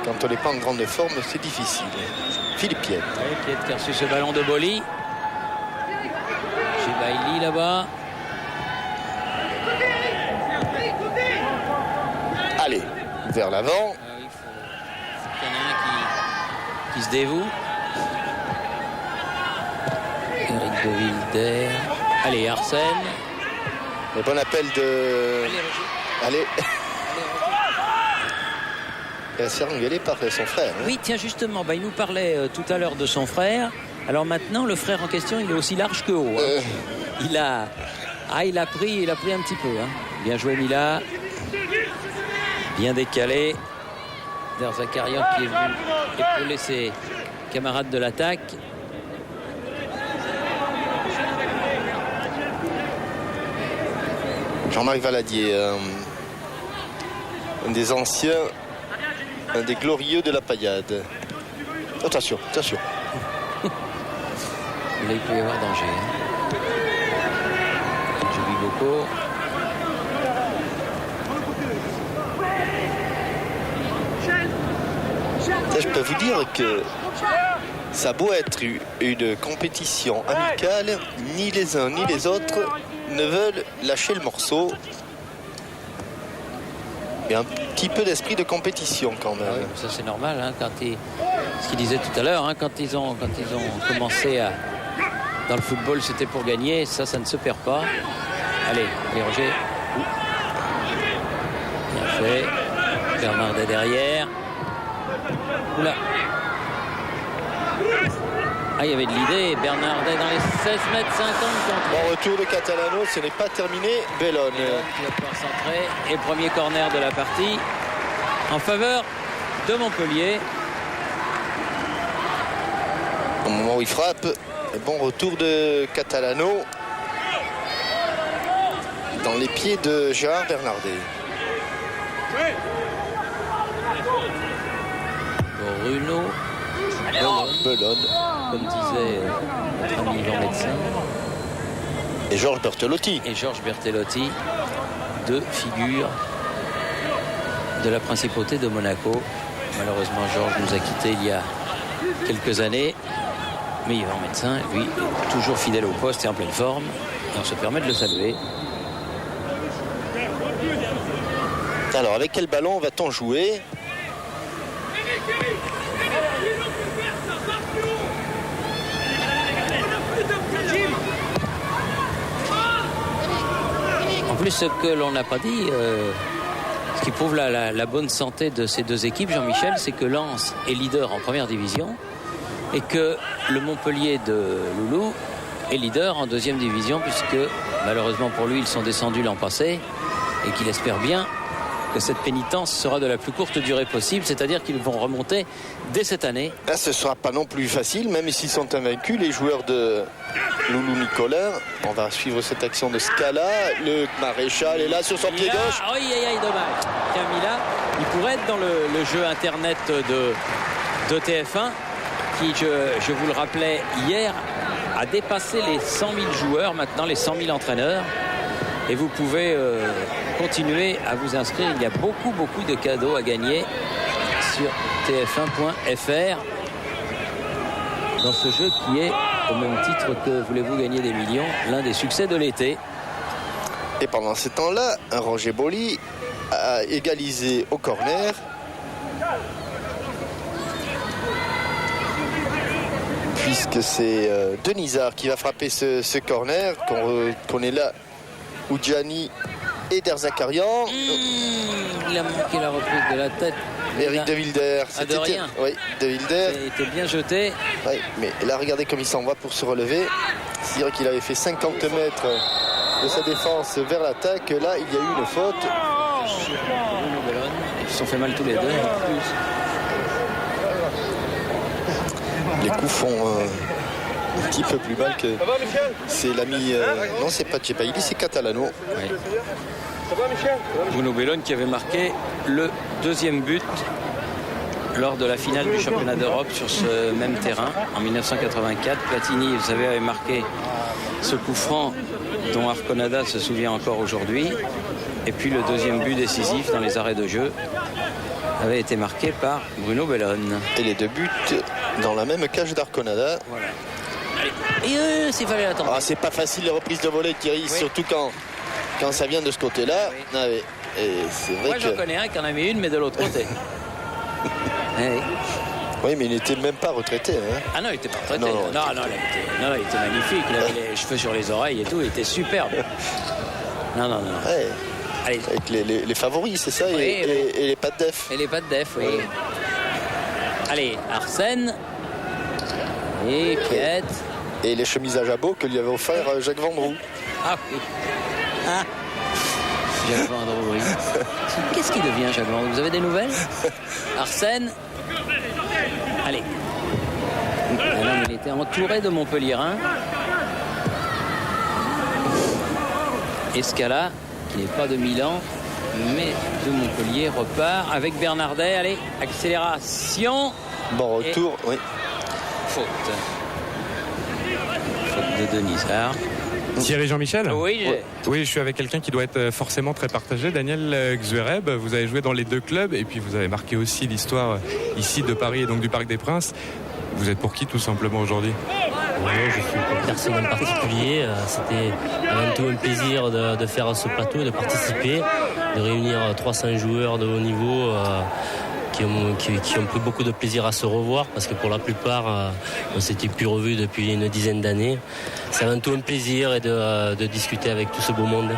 quand on n'est pas en grande forme, c'est difficile. Philippe Piette. Oui, Piette qui a reçu ce ballon de Boli. Bailly là-bas. Allez, vers l'avant. Il faut qu'il y en ait un qui se dévoue. Eric de Wilder. Allez, Arsène. Le bon appel de... Allez. Il s'est engueulé par son frère. Hein. Oui, tiens, justement, il nous parlait tout à l'heure de son frère. Alors maintenant, le frère en question, il est aussi large que haut. Hein. Il a pris un petit peu. Hein. Bien joué, Mila. Bien décalé. Derzakarian qui est venu épauler ses camarades de l'attaque. Jean-Marc Valadier, un des anciens, un des glorieux de la paillade. Attention, attention. Là, il peut y avoir danger. Hein. Julie Bocco. Je peux vous dire que ça a beau être une compétition amicale, ni les uns ni les autres ne veulent lâcher le morceau. Il y a un petit peu d'esprit de compétition quand même. Ah oui, ça c'est normal. Hein, ce qu'il disait tout à l'heure, hein, quand ils ont commencé dans le football, c'était pour gagner. Ça ne se perd pas. Allez, Roger. Bien fait. Bernardet derrière. Oula. Ah, il y avait de l'idée. Bernardet dans les 16 mètres 50. Bon retour de Catalano, ce n'est pas terminé. Bellone. Qui va pouvoir centrer. Et premier corner de la partie en faveur de Montpellier. Au moment où il frappe, bon retour de Catalano dans les pieds de Gérard Bernardet. Bruno Bellone, comme disait notre ami Yvan Médecin. Et Georges Bertelotti. Deux figures de la principauté de Monaco. Malheureusement, Georges nous a quittés il y a quelques années. Mais Yvan Médecin, lui, est toujours fidèle au poste et en pleine forme. Et on se permet de le saluer. Alors, avec quel ballon va-t-on jouer ? En plus, ce que l'on n'a pas dit, ce qui prouve la bonne santé de ces deux équipes, Jean-Michel, c'est que Lens est leader en première division et que le Montpellier de Loulou est leader en deuxième division, puisque malheureusement pour lui, ils sont descendus l'an passé et qu'il espère bien que cette pénitence sera de la plus courte durée possible, c'est-à-dire qu'ils vont remonter dès cette année. Là, ce ne sera pas non plus facile, même s'ils sont invaincus, les joueurs de Loulou Nicolas. On va suivre cette action de Scala. Le Maréchal est là sur son pied gauche. Aïe, dommage. Camila, il pourrait être dans le jeu internet de TF1, qui, je vous le rappelais hier, a dépassé les 100 000 joueurs, maintenant les 100 000 entraîneurs. Et vous pouvez continuer à vous inscrire. Il y a beaucoup de cadeaux à gagner sur tf1.fr dans ce jeu qui est, au même titre que Voulez-vous gagner des millions, l'un des succès de l'été. Et pendant ce temps-là, Roger Boli a égalisé au corner. Puisque c'est Denisard qui va frapper ce corner, qu'on est là. Oudjani et Derzakarian. Il a manqué la reprise de la tête. Eric de Wilder. De rien. Oui, de Wilder. Il était bien jeté. Oui, mais là, regardez comme il s'en va pour se relever. C'est-à-dire qu'il avait fait 50 mètres de sa défense vers l'attaque. Là, il y a eu une faute. Ils se sont fait mal tous les deux. Les coups font un petit peu plus mal que... C'est l'ami... non, c'est pas Tchepaïli, c'est Catalano. Oui. Bruno Bellone qui avait marqué le deuxième but lors de la finale du championnat d'Europe sur ce même terrain en 1984. Platini, vous savez, avait marqué ce coup franc dont Arconada se souvient encore aujourd'hui. Et puis le deuxième but décisif dans les arrêts de jeu avait été marqué par Bruno Bellone. Et les 2 buts dans la même cage d'Arconada. Voilà. Et s'il fallait attendre. Ah, c'est pas facile les reprises de volée, Thierry, surtout quand ça vient de ce côté-là. Oui. Ah, oui. Et c'est vrai moi, j'en connais un qui en a mis une, mais de l'autre côté. Oui, mais il n'était même pas retraité. Hein. Ah non, il n'était pas retraité. Non, il était magnifique. Il avait les cheveux sur les oreilles et tout. Il était superbe. Non. Ouais. Allez. Avec les favoris, c'est ça, et les pattes d'Ef. Et les pattes d'Ef, oui. Allez, Arsène. Et Piette. Et les chemises à jabot que lui avait offert Jacques Vendroux. Ah oui. Jacques Vendroux, oui. Qu'est-ce qui devient Jacques Vendroux? Vous avez des nouvelles? Arsène. Allez. Alors, il était entouré de Montpellierin. Escala, qui n'est pas de Milan, mais de Montpellier, repart avec Bernardet. Allez, accélération. Bon retour, oui. Faute de Denisard. Thierry Jean-Michel? Oui, je suis avec quelqu'un qui doit être forcément très partagé. Daniel Xuereb, vous avez joué dans les 2 clubs et puis vous avez marqué aussi l'histoire ici de Paris et donc du Parc des Princes. Vous êtes pour qui tout simplement aujourd'hui? Je suis pour personne en particulier. C'était avant tout un plaisir de faire ce plateau, de participer, de réunir 300 joueurs de haut niveau qui ont pris beaucoup de plaisir à se revoir parce que pour la plupart, on s'était plus revus depuis une dizaine d'années. C'est avant tout un plaisir et de discuter avec tout ce beau monde.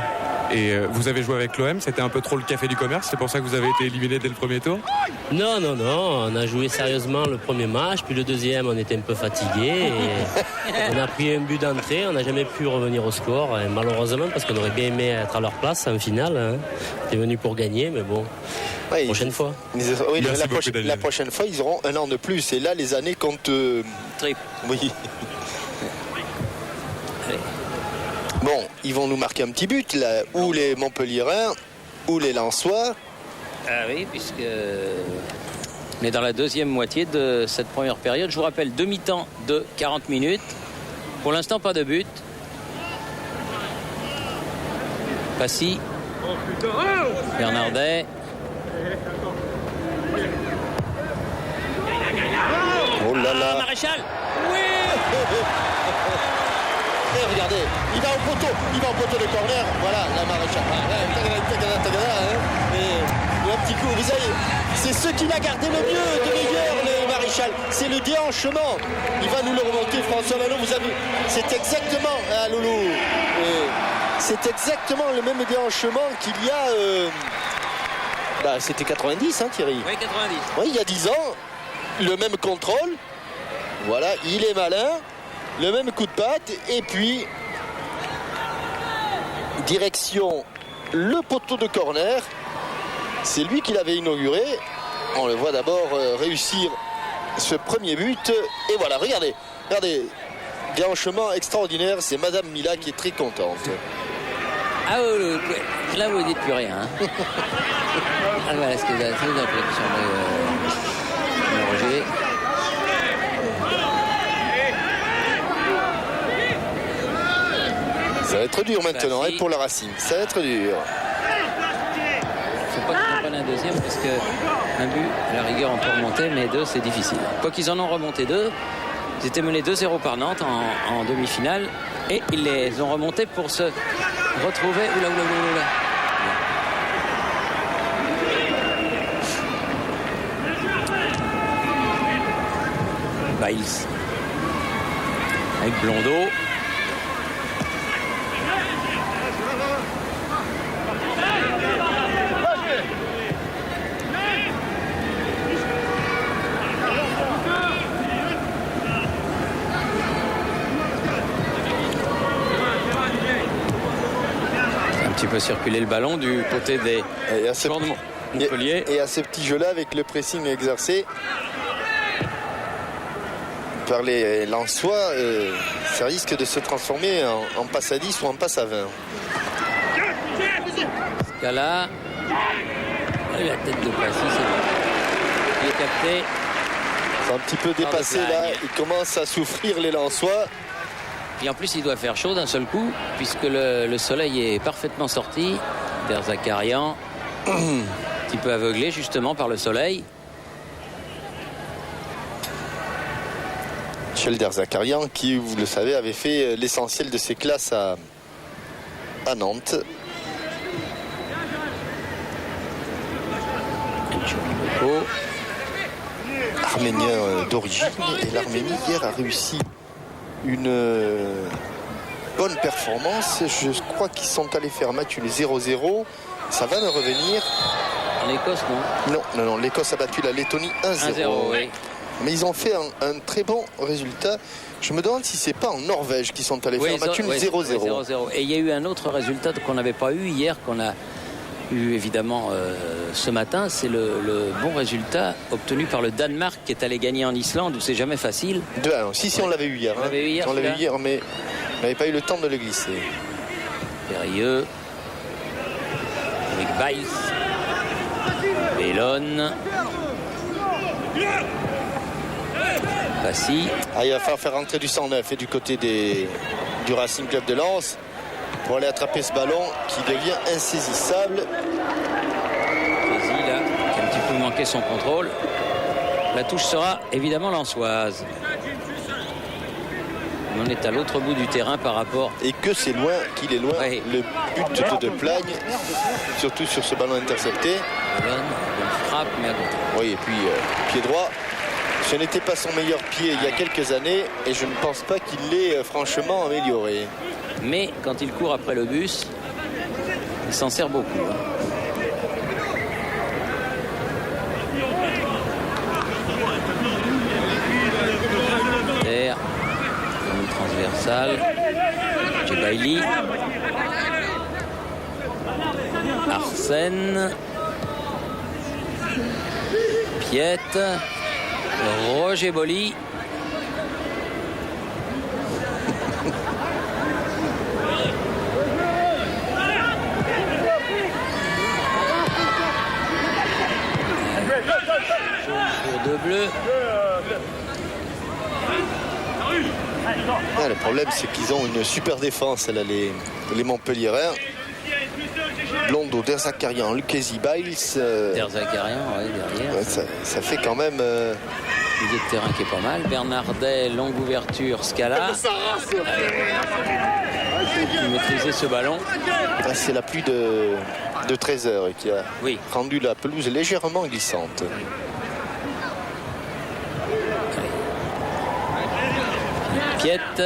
Et vous avez joué avec l'OM, c'était un peu trop le café du commerce, c'est pour ça que vous avez été éliminé dès le premier tour? Non, on a joué sérieusement le premier match, puis le deuxième on était un peu fatigué et on a pris un but d'entrée, on n'a jamais pu revenir au score, et malheureusement parce qu'on aurait bien aimé être à leur place en finale, hein. On était venu pour gagner, mais bon, prochaine fois. Oui, la prochaine fois ils auront un an de plus, et là les années comptent... Trip. Oui. Bon, ils vont nous marquer un petit but, là, ou les Montpelliérains, ou les Lensois. Ah oui, puisque on est dans la deuxième moitié de cette première période. Je vous rappelle, demi-temps de 40 minutes. Pour l'instant, pas de but. Passy. Bernardet. Oh là là. Maréchal. Oui. Et regardez, il va au poteau de corner. Voilà, la Maréchal. Et un petit coup, vous savez, c'est ce qu'il a gardé le mieux, de meilleur, le Maréchal. C'est le déhanchement. Il va nous le remonter, François Lalo. Vous avez, c'est exactement, Loulou. C'est exactement le même déhanchement qu'il y a. C'était 90, hein, Thierry. Oui, 90. Oui, il y a 10 ans, le même contrôle. Voilà, il est malin. Le même coup de patte, et puis direction le poteau de corner. C'est lui qui l'avait inauguré. On le voit d'abord réussir ce premier but. Et voilà, regardez, déhanchement extraordinaire. C'est Madame Mila qui est très contente. Ah oui, là vous ne dites plus rien. Hein. Ah voilà ce que vous avez fait, Roger. Ça va être dur maintenant, hein, pour le Racing. Ça va être dur. Il ne faut pas qu'ils en prennent un deuxième parce qu'un but, à la rigueur, on peut remonter, mais 2, c'est difficile. Quoi qu'ils en ont remonté 2, ils étaient menés 2-0 par Nantes en demi-finale et ils les ont remontés pour se retrouver. Oula. Biles avec Blondeau. Un petit peu circuler le ballon du côté des joueurs de Montpellier. Et à ce petit jeu-là, avec le pressing exercé par les Lensois, ça risque de se transformer en passe à 10 ou en passe à 20. Ce cas-là, la tête de Passy, il est capté. C'est un petit peu dépassé là, il commence à souffrir les Lensois. Et en plus, il doit faire chaud d'un seul coup, puisque le soleil est parfaitement sorti. Derzakarian, un petit peu aveuglé justement par le soleil. Michel Derzakarian qui, vous le savez, avait fait l'essentiel de ses classes à Nantes. Arménien d'origine, et l'Arménie hier a réussi une bonne performance. Je crois qu'ils sont allés faire match le 0-0. Ça va me revenir. L'Écosse, non? Non, l'Écosse a battu la Lettonie 1-0. Oui. Mais ils ont fait un très bon résultat. Je me demande si c'est pas en Norvège qu'ils sont allés faire match 0-0. Et il y a eu un autre résultat qu'on n'avait pas eu hier, qu'on a eu évidemment ce matin. C'est le bon résultat obtenu par le Danemark qui est allé gagner en Islande, où c'est jamais facile. 2-1. Si, on l'avait eu hier. On l'avait eu hier, mais on n'avait pas eu le temps de le glisser. Périlleux. Avec Baïs. Bellone. Passy. Il va falloir faire rentrer du 109 et du côté du Racing Club de Lens pour aller attraper ce ballon qui devient insaisissable. Passy là, qui a un petit peu manqué son contrôle. La touche sera évidemment lensoise. On est à l'autre bout du terrain par rapport. Et que c'est loin, qu'il est loin. Oui. Le but de Plagne, surtout sur ce ballon intercepté. Ballon, une frappe, mais à côté. Oui, et puis pied droit. Ce n'était pas son meilleur pied il y a quelques années et je ne pense pas qu'il l'ait franchement amélioré. Mais quand il court après le bus, il s'en sert beaucoup. Terre, une transversale. Djebaili. Arsène. Piette. Roger Boli. Pour deux bleus. Le problème, c'est qu'ils ont une super défense, là, les Montpelliérains. Blondo, Derzakarian, Lucchesi, Biles. Derzakarian, oui, derrière. Ça fait quand même. Milieu de terrain qui est pas mal. Bernardet, longue ouverture, Scala. Qui maîtrisait ce ballon. C'est la pluie de 13 heures qui a rendu la pelouse légèrement glissante. Piette.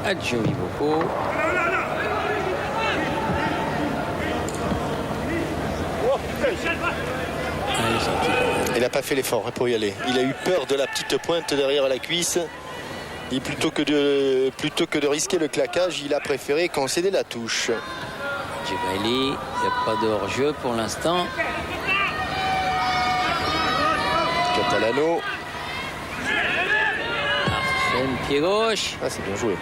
Adjoui Boko. Il n'a pas fait l'effort pour y aller. Il a eu peur de la petite pointe derrière la cuisse. Et plutôt que de risquer le claquage, il a préféré concéder la touche. Djebaili, il n'y a pas de hors-jeu pour l'instant. Catalano. Arsène, pied gauche. C'est bien joué.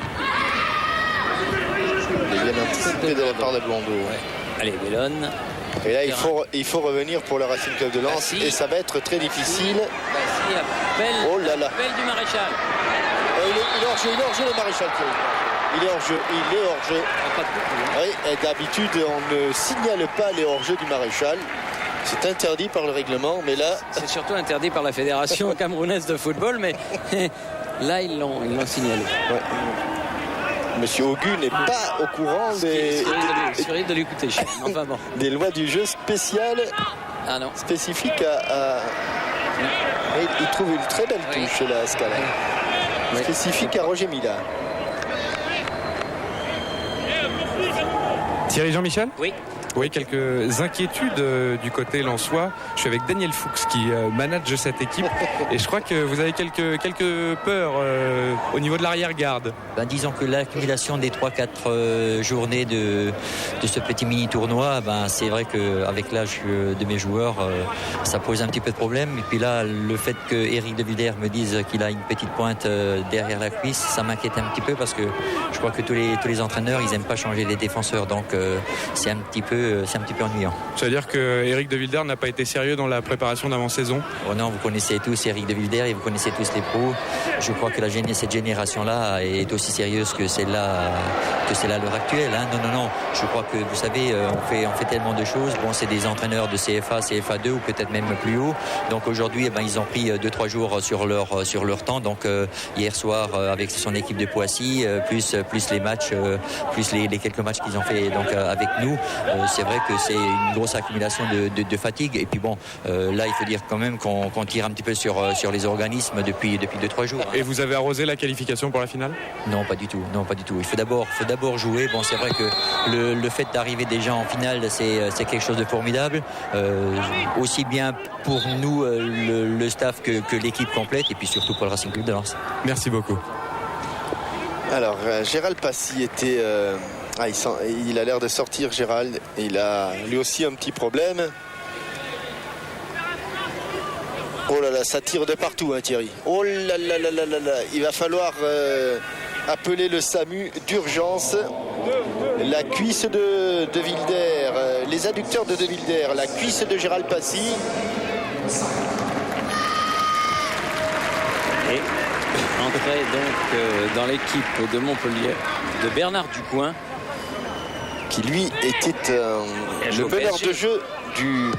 Il est bien anticipé de la part de Blondo. Allez, Bellone. Et là, il faut revenir pour le Racing Club de Lens. Passy. Et ça va être très difficile. Passy appelle, appel du Maréchal. Il est hors-jeu, le Maréchal. Il est hors-jeu. Oui, et d'habitude, on ne signale pas les hors-jeux du Maréchal. C'est interdit par le règlement, mais là... C'est surtout interdit par la Fédération camerounaise de football, mais là, ils l'ont signalé. Ouais. Monsieur Augu n'est pas au courant des lois du jeu spéciales spécifiques à... Il trouve une très belle touche là, Scala. Spécifique à Roger Mila. Thierry Jean-Michel ? Oui. Oui, quelques inquiétudes du côté lensois. Je suis avec Daniel Fuchs qui manage cette équipe et je crois que vous avez quelques peurs au niveau de l'arrière-garde. Disons que l'accumulation des 3-4 journées de ce petit mini-tournoi, c'est vrai qu'avec l'âge de mes joueurs, ça pose un petit peu de problème. Et puis là, le fait que Éric de Villers me dise qu'il a une petite pointe derrière la cuisse, ça m'inquiète un petit peu parce que je crois que tous les entraîneurs, ils n'aiment pas changer les défenseurs. Donc c'est un petit peu peu ennuyant. C'est-à-dire que Éric de Wilder n'a pas été sérieux dans la préparation d'avant-saison? Oh non, vous connaissez tous Éric de Wilder et vous connaissez tous les pros. Je crois que cette génération-là est aussi sérieuse que celle-là à l'heure actuelle. Hein. Non. Je crois que, vous savez, on fait tellement de choses. Bon, c'est des entraîneurs de CFA, CFA2 ou peut-être même plus haut. Donc aujourd'hui, ils ont pris 2-3 jours sur leur temps. Donc hier soir, avec son équipe de Poissy, plus les matchs, plus les quelques matchs qu'ils ont fait donc avec nous. C'est vrai que c'est une grosse accumulation de fatigue. Et puis bon, là, il faut dire quand même qu'on tire un petit peu sur les organismes depuis 2-3 jours. Et vous avez arrosé la qualification pour la finale? Non, pas du tout. Il faut d'abord jouer. Bon, c'est vrai que le fait d'arriver déjà en finale, c'est quelque chose de formidable. Aussi bien pour nous, le staff, que l'équipe complète, et puis surtout pour le Racing Club de Lens. Merci beaucoup. Alors, Gérald Passy était... il a l'air de sortir, Gérald. Il a lui aussi un petit problème. Oh là là, ça tire de partout, hein, Thierry. Oh là là là là là là. Il va falloir appeler le SAMU d'urgence. La cuisse de Wilder, les adducteurs de Wilder, la cuisse de Gérald Passy. Et entrée donc dans l'équipe de Montpellier de Bernard Ducoing, qui lui était le meneur de jeu du...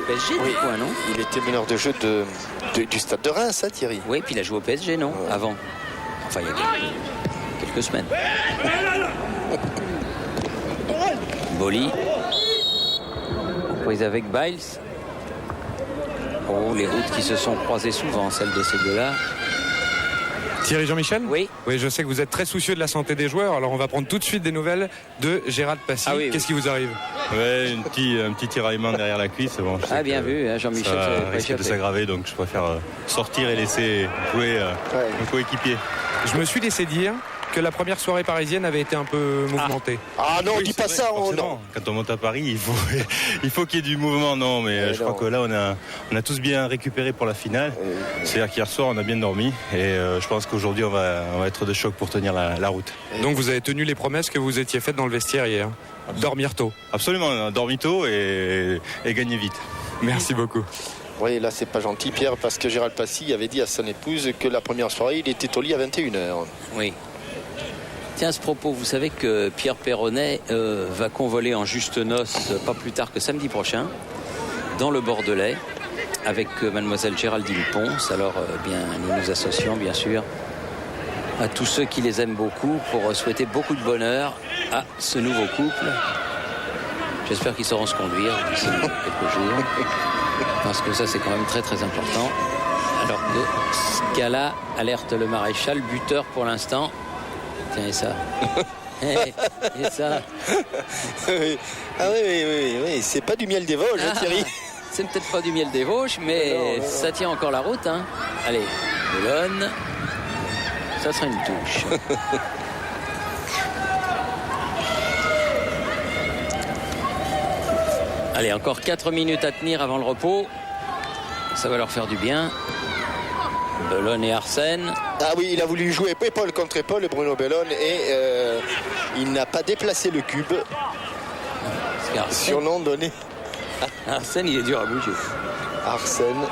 PSG, oui, Ducoing, non? Il était meneur de jeu du Stade de Reims, ça, Thierry? Oui, puis il a joué au PSG, non? Avant. Enfin, il y a quelques semaines. Boli. Prise avec Biles. Oh, les routes qui se sont croisées souvent, celles de ces deux-là. Thierry Jean-Michel? Oui. Oui, je sais que vous êtes très soucieux de la santé des joueurs. Alors on va prendre tout de suite des nouvelles de Gérald Passy. Ah oui, Qu'est-ce qui vous arrive? Ouais, un petit tiraillement derrière la cuisse. Bon, bien vu, hein, Jean-Michel. Ça risque de s'aggraver, donc je préfère sortir et laisser jouer mon coéquipier. Je me suis laissé dire que la première soirée parisienne avait été un peu mouvementée. Ah non, oui, dis pas ça. Non. Quand on monte à Paris, il faut qu'il y ait du mouvement. Non, mais je crois que là, on a tous bien récupéré pour la finale. C'est-à-dire qu'hier soir, on a bien dormi. Et je pense qu'aujourd'hui, on va être de choc pour tenir la route. Donc vous avez tenu les promesses que vous étiez faites dans le vestiaire hier. Dormir tôt. Absolument, dormir tôt et gagner vite. Merci beaucoup. Oui, là, c'est pas gentil, Pierre, parce que Gérald Passy avait dit à son épouse que la première soirée, il était au lit à 21h. Oui. Tiens, à ce propos, vous savez que Pierre Perronnet va convoler en juste noces pas plus tard que samedi prochain dans le Bordelais avec mademoiselle Géraldine Ponce. Alors, bien, nous nous associons, bien sûr, à tous ceux qui les aiment beaucoup pour souhaiter beaucoup de bonheur à ce nouveau couple. J'espère qu'ils sauront se conduire d'ici quelques jours, parce que ça, c'est quand même très, très important. Alors que Scala alerte le maréchal, buteur pour l'instant. Tiens, et ça. Et ça. Oui. Ah oui. C'est pas du miel des Vosges, hein, Thierry. C'est peut-être pas du miel des Vosges, mais non. Ça tient encore la route. Hein. Allez, Boulogne. Ça sera une touche. Allez, encore 4 minutes à tenir avant le repos. Ça va leur faire du bien. Bellone et Arsène. Ah oui, il a voulu jouer épaule contre épaule, Bruno Bellone, et il n'a pas déplacé le cube. Surnom donné. Arsène, il est dur à bouger. Arsène.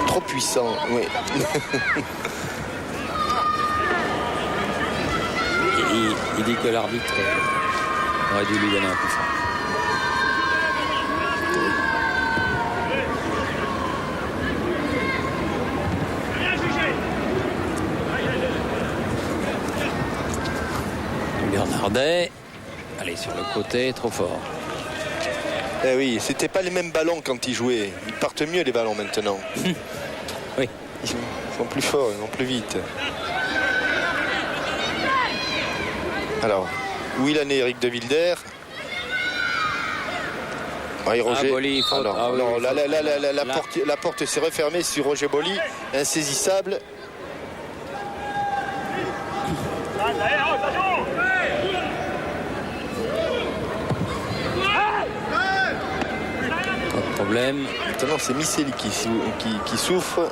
Trop puissant, oui. Il dit que l'arbitre aurait dû lui donner un coup franc. Bernardet, allez sur le côté, trop fort. Eh oui, c'était pas les mêmes ballons quand ils jouaient. Ils partent mieux les ballons maintenant. Oui. Ils sont plus forts, ils vont plus vite. Alors, où il en est, Éric de Wilder? Oui, Roger. Boli, alors, ah, oui, non, la porte s'est refermée sur Roger Boli, insaisissable. Pas de problème. Maintenant, c'est Miceli qui souffre.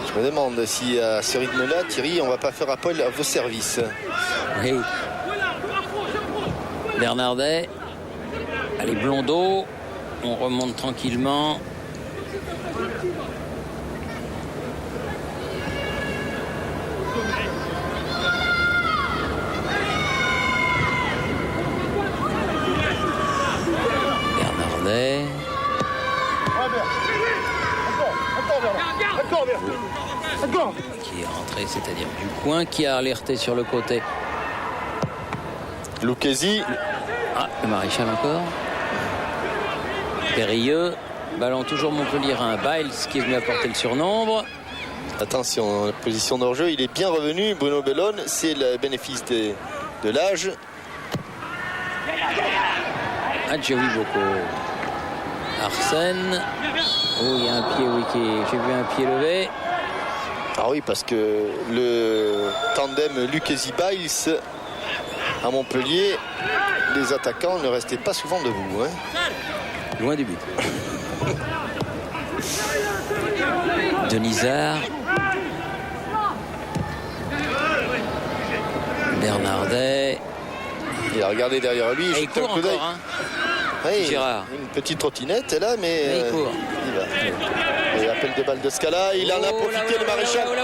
Je me demande si à ce rythme-là, Thierry, on va pas faire appel à vos services. Oui. Bernardet. Allez, Blondeau. On remonte tranquillement. Bernardet. Qui est rentré, c'est-à-dire Ducoing, qui a alerté sur le côté. Lucchesi. Ah, le Maréchal encore. Périlleux. Ballon toujours Montpellierin. Biles qui est venu apporter le surnombre. Attention, position d'hors-jeu, il est bien revenu. Bruno Bellone, c'est le bénéfice de l'âge. Adjoui Boko. Arsène. Oh, il y a un pied, oui, j'ai vu un pied levé. Ah oui, parce que le tandem Lucchesi-Biles à Montpellier, les attaquants ne restaient pas souvent debout. Hein. Loin du but. Denisard. Bernardet. Il a regardé derrière lui. Et il court encore, hein. Oui, Gérard. Une petite trottinette là, mais il court. Il va. Et appel de balle de Scala. Il en a profité, le Maréchal. Oh là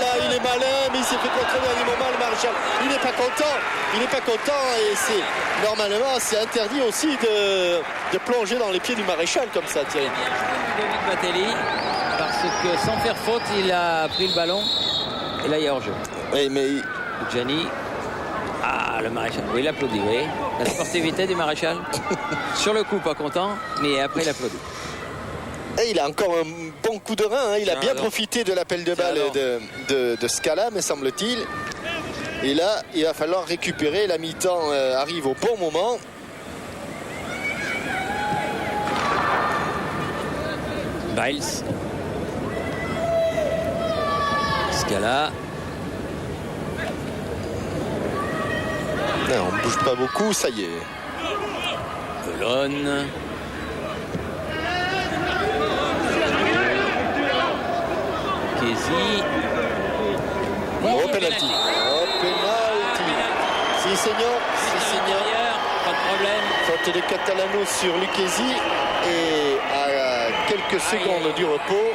là, il est malin, mais il s'est fait contrôler à un moment, le Maréchal. Il n'est pas content. Il n'est pas content et c'est normalement c'est interdit aussi de plonger dans les pieds du Maréchal comme ça, Thierry. Ludovic Batelli, parce que sans faire faute, il a pris le ballon. Et là, il y a hors-jeu. Oui, mais Gianni. Ah, le Maréchal. Oui, il applaudit, oui. La sportivité du Maréchal. Sur le coup, pas content, mais après, il applaudit. Et il a encore un bon coup de rein. Hein. Il a bien profité de l'appel de balle de Scala, me semble-t-il. Et là, il va falloir récupérer. La mi-temps arrive au bon moment. Biles. Scala. Non, on ne bouge pas beaucoup, ça y est. Colonne. Kesi. Oh, penalty. Oh, penalty. Si, seigneur. Si, seigneur. Pas de problème. Faute de Catalano sur Lucchesi. Et à quelques secondes du repos.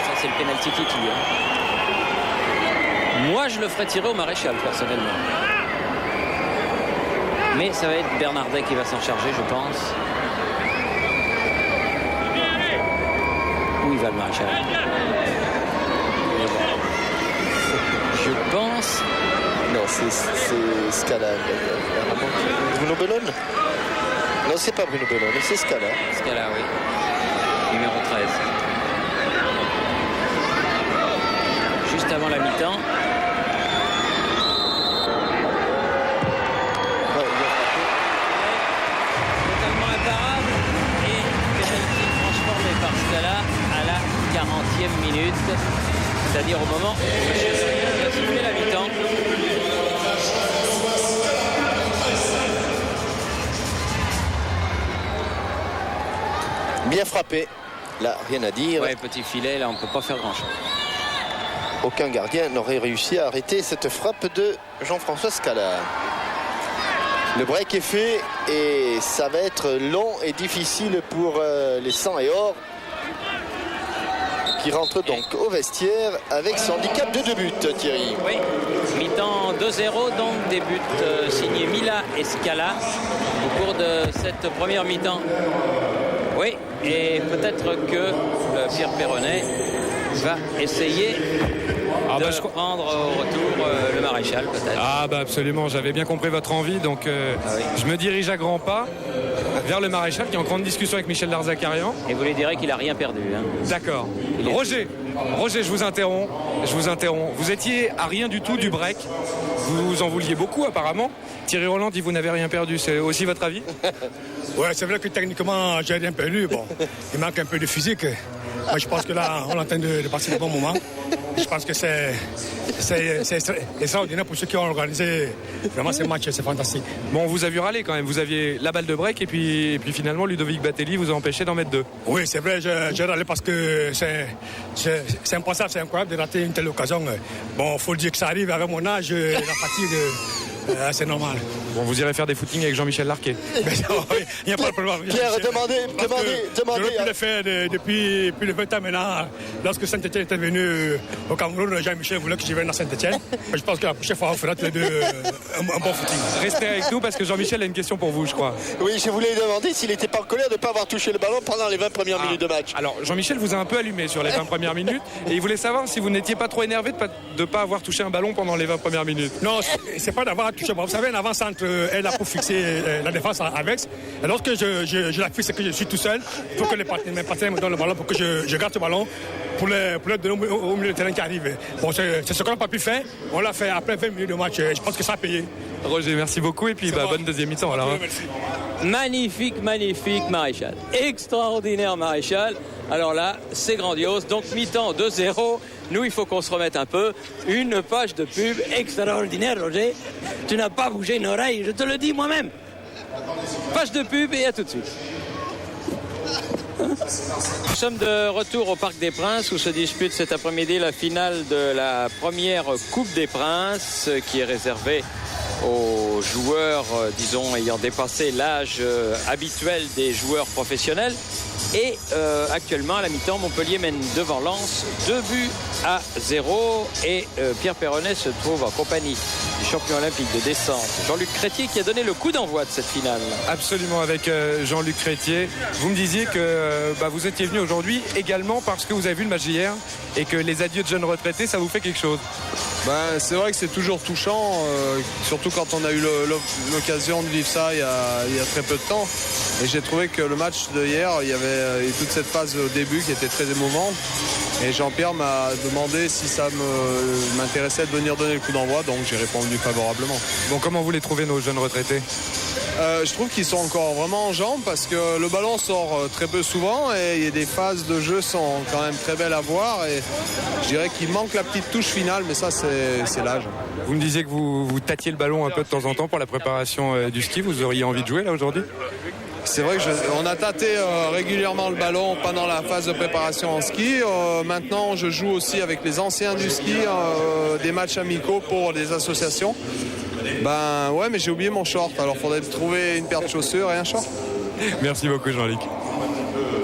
Ça, c'est le penalty qui tue. Moi, je le ferais tirer au Maréchal, personnellement. Mais ça va être Bernardet qui va s'en charger, je pense. Où il va, le Maréchal? Je pense... Non, c'est Scala. Bruno Bellone? Non, c'est pas Bruno Bellone, c'est Scala. Scala, oui. Numéro 13. Juste avant la mi-temps. Totalement imparable. Et pénalty transformé par Scala à la 40e minute. C'est-à-dire au moment où M. Soria a sifflé la mi-temps. Bien frappé. Là, rien à dire. Ouais, petit filet, là, on ne peut pas faire grand-chose. Aucun gardien n'aurait réussi à arrêter cette frappe de Jean-François Scala. Le break est fait et ça va être long et difficile pour les 100 et or qui rentre donc au vestiaire avec son handicap de 2 buts, Thierry. Oui, mi-temps 2-0, donc des buts signés Mila et Scala au cours de cette première mi-temps. Oui, et peut-être que Pierre Perronnet va essayer de prendre au retour le Maréchal, peut-être. Ah bah absolument, j'avais bien compris votre envie, donc je me dirige à grands pas vers le Maréchal qui est en grande discussion avec Michel Darzacarian. Et vous lui direz qu'il n'a rien perdu. Hein. D'accord. Roger, je vous interromps. Vous étiez à rien du tout du break. Vous en vouliez beaucoup apparemment. Thierry Roland dit vous n'avez rien perdu, c'est aussi votre avis? Ouais, c'est vrai que techniquement j'ai rien perdu. Bon, il manque un peu de physique. Moi, je pense que là, on est en train de passer de bons moments. Je pense que c'est extraordinaire pour ceux qui ont organisé vraiment ces matchs, c'est fantastique. Bon, on vous a vu râler quand même. Vous aviez la balle de break et puis finalement Ludovic Batelli vous a empêché d'en mettre 2. Oui, c'est vrai, j'ai râlé parce que c'est impensable, c'est incroyable de rater une telle occasion. Bon, il faut le dire que ça arrive avec mon âge, la fatigue. C'est normal. Bon, vous irez faire des footings avec Jean-Michel Larquet. Il n'y a pas de problème. Pierre, demandez. J'aurais pu le faire depuis plus de 20 ans maintenant. Lorsque Saint-Etienne était venu au Cameroun, Jean-Michel voulait que je vienne à Saint-Etienne. Je pense que la prochaine fois, on fera tous les deux un bon footing. Restez avec nous parce que Jean-Michel a une question pour vous, je crois. Oui, je voulais demander s'il n'était pas en colère de ne pas avoir touché le ballon pendant les 20 premières minutes de match. Alors, Jean-Michel vous a un peu allumé sur les 20 premières minutes et il voulait savoir si vous n'étiez pas trop énervé de ne pas avoir touché un ballon pendant les 20 premières minutes. Non, c'est pas d'avoir touché. Vous savez, un avant-centre est là pour fixer la défense avec. Et lorsque je la fixe et que je suis tout seul, il faut que mes partenaires me donnent le ballon pour que je garde ce ballon pour le donner au milieu du terrain qui arrive. Bon, c'est ce qu'on n'a pas pu faire. On l'a fait après 20 minutes de match. Je pense que ça a payé. Roger, merci beaucoup et puis bonne deuxième mi-temps alors. Merci. Magnifique Maréchal. Extraordinaire Maréchal. Alors là, c'est grandiose. Donc mi-temps 2-0. Nous, il faut qu'on se remette un peu. Une page de pub extraordinaire, Roger. Tu n'as pas bougé une oreille, je te le dis moi-même. Page de pub et à tout de suite. Nous sommes de retour au Parc des Princes où se dispute cet après-midi la finale de la première Coupe des Princes qui est réservée aux joueurs, disons, ayant dépassé l'âge habituel des joueurs professionnels. Et actuellement, à la mi-temps, Montpellier mène devant Lens 2-0. Et Pierre Perronnet se trouve en compagnie du champion olympique de descente, Jean-Luc Crétier, qui a donné le coup d'envoi de cette finale. Absolument, avec Jean-Luc Crétier. Vous me disiez que vous étiez venu aujourd'hui également parce que vous avez vu le match hier et que les adieux de jeunes retraités, ça vous fait quelque chose. C'est vrai que c'est toujours touchant, surtout quand on a eu l'occasion de vivre ça il y a très peu de temps. Et j'ai trouvé que le match de hier, il y avait toute cette phase au début qui était très émouvante. Et Jean-Pierre m'a demandé si ça m'intéressait de venir donner le coup d'envoi, donc j'ai répondu favorablement. Bon, comment vous les trouvez, nos jeunes retraités ? Je trouve qu'ils sont encore vraiment en jambes parce que le ballon sort très peu souvent et des phases de jeu sont quand même très belles à voir. Et je dirais qu'il manque la petite touche finale, mais ça, c'est l'âge. Vous me disiez que vous tâtiez le ballon un peu de temps en temps pour la préparation du ski. Vous auriez envie de jouer là aujourd'hui ? C'est vrai qu'on a tâté régulièrement le ballon pendant la phase de préparation en ski. Maintenant, je joue aussi avec les anciens du ski, des matchs amicaux pour des associations. Ouais, mais j'ai oublié mon short, alors il faudrait trouver une paire de chaussures et un short. Merci beaucoup, Jean-Luc.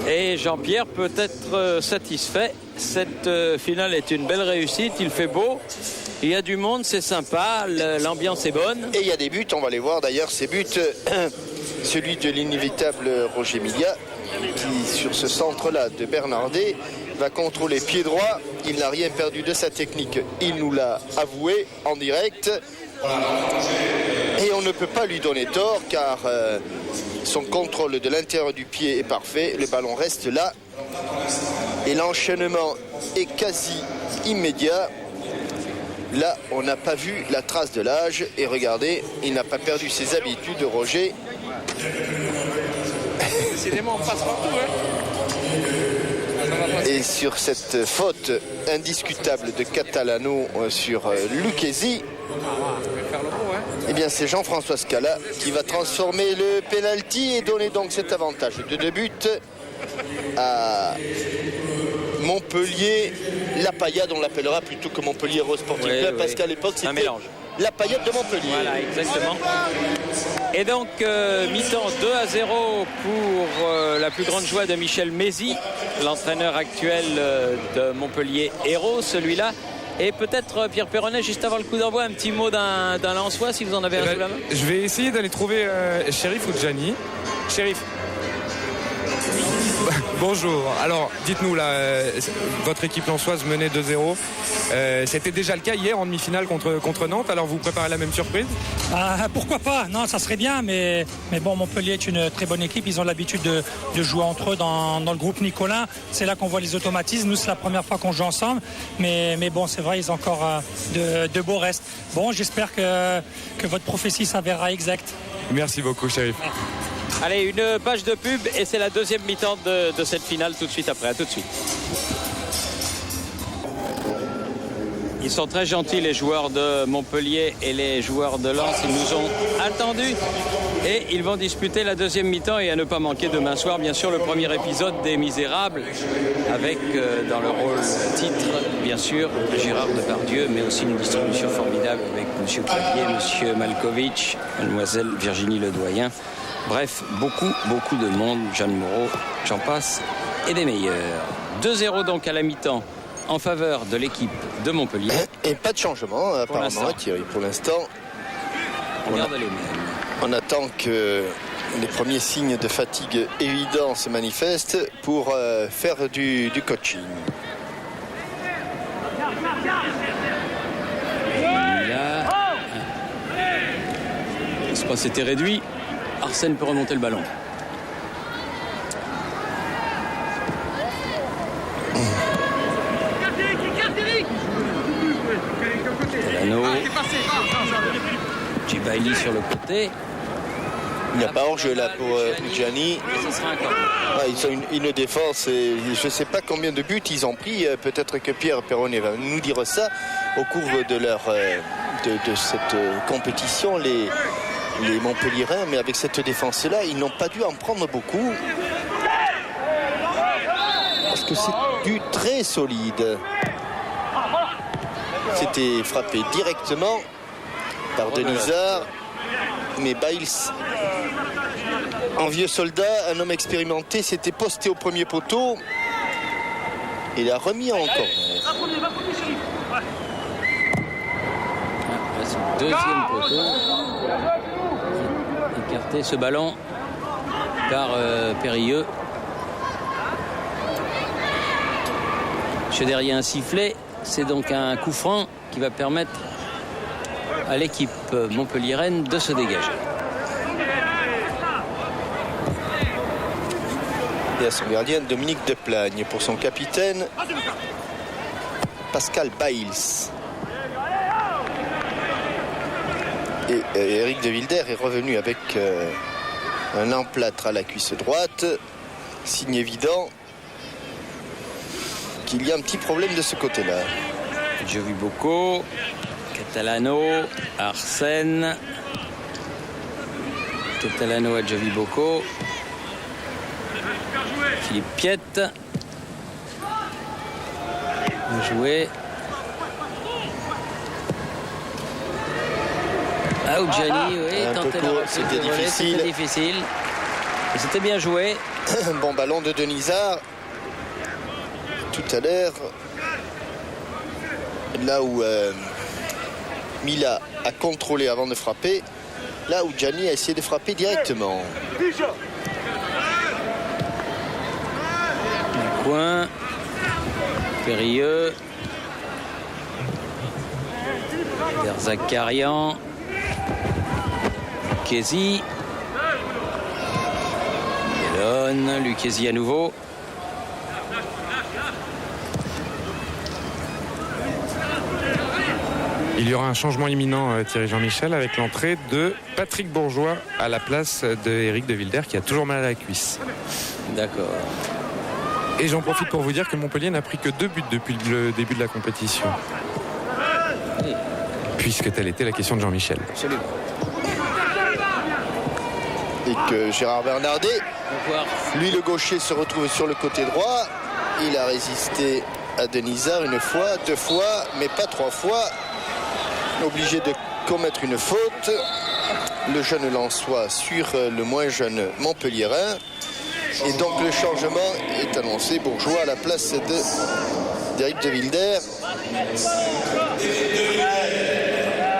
Et Jean-Pierre peut être satisfait. Cette finale est une belle réussite, il fait beau. Il y a du monde, c'est sympa, l'ambiance est bonne. Et il y a des buts, on va les voir d'ailleurs, ces buts. Celui de l'inévitable Roger Millat, qui sur ce centre-là de Bernardet va contrôler pied droit. Il n'a rien perdu de sa technique, il nous l'a avoué en direct. Et on ne peut pas lui donner tort car son contrôle de l'intérieur du pied est parfait. Le ballon reste là. Et l'enchaînement est quasi immédiat. Là, on n'a pas vu la trace de l'âge. Et regardez, il n'a pas perdu ses habitudes, Roger. Décidément, on passe partout, Et sur cette faute indiscutable de Catalano sur Lucchesi, eh bien c'est Jean-François Scala qui va transformer le penalty et donner donc cet avantage de 2 buts à Montpellier. La Paillade, on l'appellera plutôt que Montpellier Rose Sporting Club, parce qu'à l'époque c'était un mélange. La Paillade de Montpellier. Voilà, exactement. Et donc, mi-temps 2-0 pour la plus grande joie de Michel Mézy, l'entraîneur actuel de Montpellier Hérault, celui-là. Et peut-être, Pierre Perronnet, juste avant le coup d'envoi, un petit mot d'un Lensois, si vous en avez un sous la main. Je vais essayer d'aller trouver Chérif ou Gianni. Chérif. Bonjour. Alors, dites-nous, là, votre équipe lensoise menait 2-0. C'était déjà le cas hier en demi-finale contre Nantes. Alors, vous préparez la même surprise ? Pourquoi pas ? Non, ça serait bien, mais bon, Montpellier est une très bonne équipe. Ils ont l'habitude de jouer entre eux dans le groupe Nicolin. C'est là qu'on voit les automatismes. Nous, c'est la première fois qu'on joue ensemble. Mais bon, c'est vrai, ils ont encore de beaux restes. Bon, j'espère que votre prophétie s'avérera exacte. Merci beaucoup, Chérif. Allez, une page de pub et c'est la deuxième mi-temps de cette finale tout de suite après. À tout de suite. Ils sont très gentils, les joueurs de Montpellier et les joueurs de Lens. Ils nous ont attendus et ils vont disputer la deuxième mi-temps et à ne pas manquer demain soir, bien sûr, le premier épisode des Misérables avec dans le rôle titre, bien sûr, Gérard Depardieu, mais aussi une distribution formidable avec M. Clavier, M. Malkovich, Mademoiselle Virginie Ledoyen. Bref, beaucoup de monde, Jeanne Moreau, j'en passe, et des meilleurs. 2-0 donc à la mi-temps en faveur de l'équipe de Montpellier. Et pas de changement apparemment, Thierry, pour l'instant. On garde les mêmes. On attend que les premiers signes de fatigue évidents se manifestent pour faire du coaching. Là, l'espace était réduit. Arsène peut remonter le ballon. Delano. Djibaili sur le côté. Il n'y a pas hors-jeu là pour Gianni. Ils ont une défense et je ne sais pas combien de buts ils ont pris. Peut-être que Pierre Perronnet va nous dire ça au cours de cette compétition. Les Montpelliérains, mais avec cette défense-là, ils n'ont pas dû en prendre beaucoup. Parce que c'est du très solide. C'était frappé directement par Denisard. Mais Biles, en vieux soldat, un homme expérimenté, s'était posté au premier poteau. Et l'a remis en corner. Deuxième poteau. Écarter ce ballon par Périlleux. Derrière un sifflet, c'est donc un coup franc qui va permettre à l'équipe montpelliéraine de se dégager. Et à son gardien Dominique Deplagne. Pour son capitaine Pascal Biles. Et Éric de Wilder est revenu avec un emplâtre à la cuisse droite. Signe évident qu'il y a un petit problème de ce côté-là. Giovi-Bocco, Catalano, Arsène. Catalano à Giovi-Bocco. Philippe Piette. Bien joué. Aoudjani, oui, tentait la reprise. C'était difficile. C'était difficile. Et c'était bien joué. Un bon ballon de Denisard. Tout à l'heure, là où Mila a contrôlé avant de frapper, là où Gianni a essayé de frapper directement. Du coin, Périlleux, vers Zakarian, Lucchesi, Melon, Lucchesi à nouveau. Il y aura un changement imminent, Thierry Jean-Michel, avec l'entrée de Patrick Bourgeois à la place de Éric de Wilder qui a toujours mal à la cuisse. D'accord. Et j'en profite pour vous dire que Montpellier n'a pris que 2 buts depuis le début de la compétition. Oui. Puisque telle était la question de Jean-Michel. Absolument. Et que Gérard Bernardet, lui le gaucher, se retrouve sur le côté droit. Il a résisté à Denisard une fois, 2 fois, mais pas 3 fois. Obligé de commettre une faute. Le jeune Lensois sur le moins jeune Montpelliérain. Et donc le changement est annoncé. Bourgeois à la place d'Éric de Wilder.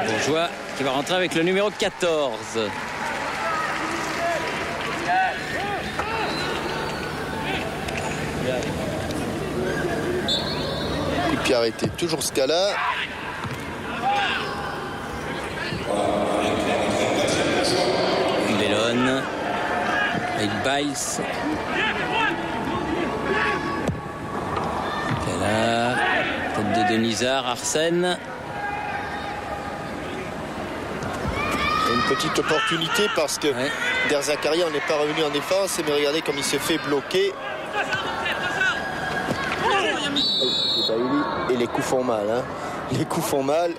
Bourgeois qui va rentrer avec le numéro 14. Coup de pied arrêté, toujours ce cas-là. Melon avec Biles. Là, tête de Denisard, Arsène. Une petite opportunité parce que Der Zakarian n'est pas revenu en défense, mais regardez comme il se fait bloquer. Et les coups font mal. Les coups font mal.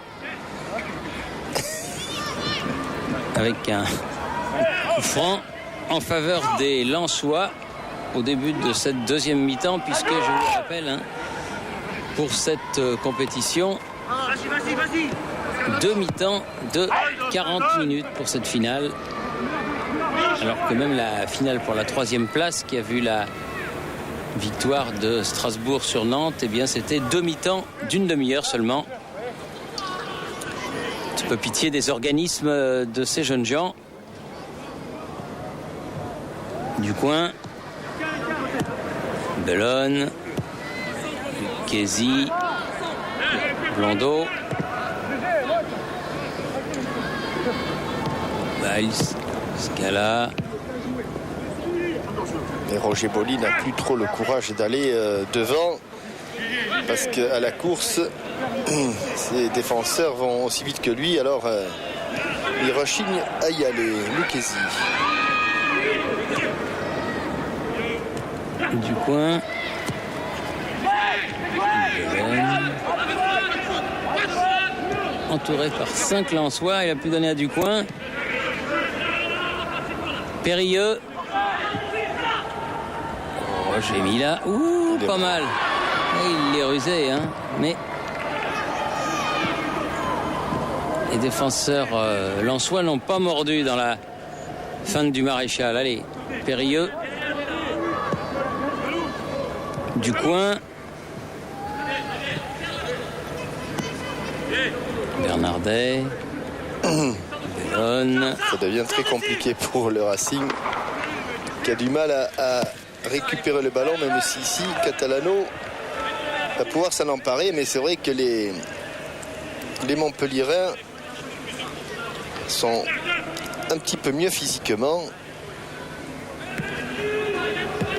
Avec un coup franc en faveur des Lensois au début de cette deuxième mi-temps, puisque je vous le rappelle, pour cette compétition, 2 mi-temps de 40 minutes pour cette finale, alors que même la finale pour la 3e place, qui a vu la victoire de Strasbourg sur Nantes, eh bien c'était 2 mi-temps d'une demi-heure seulement. Un petit peu pitié des organismes de ces jeunes gens. Du coin, Bellone, Lucchesi, Blondeau, Biles, Scala. Et Roger Bolli n'a plus trop le courage d'aller devant, parce qu'à la course, ses défenseurs vont aussi vite que lui, alors il rechigne à y aller. Lucchesi. Du coin, entouré par 5 Lensois, il a pu donner à Ducoin. Périlleux. Oh, j'ai mis là. Ouh, pas mal. Et il est rusé, hein. Mais les défenseurs lensois n'ont pas mordu dans la feinte du maréchal. Allez, Périlleux. Ducoin. Bernardet. Bellone. Ça devient très compliqué pour le Racing, qui a du mal à récupérer le ballon, même si ici Catalano va pouvoir s'en emparer. Mais c'est vrai que les Montpelliérains sont un petit peu mieux physiquement.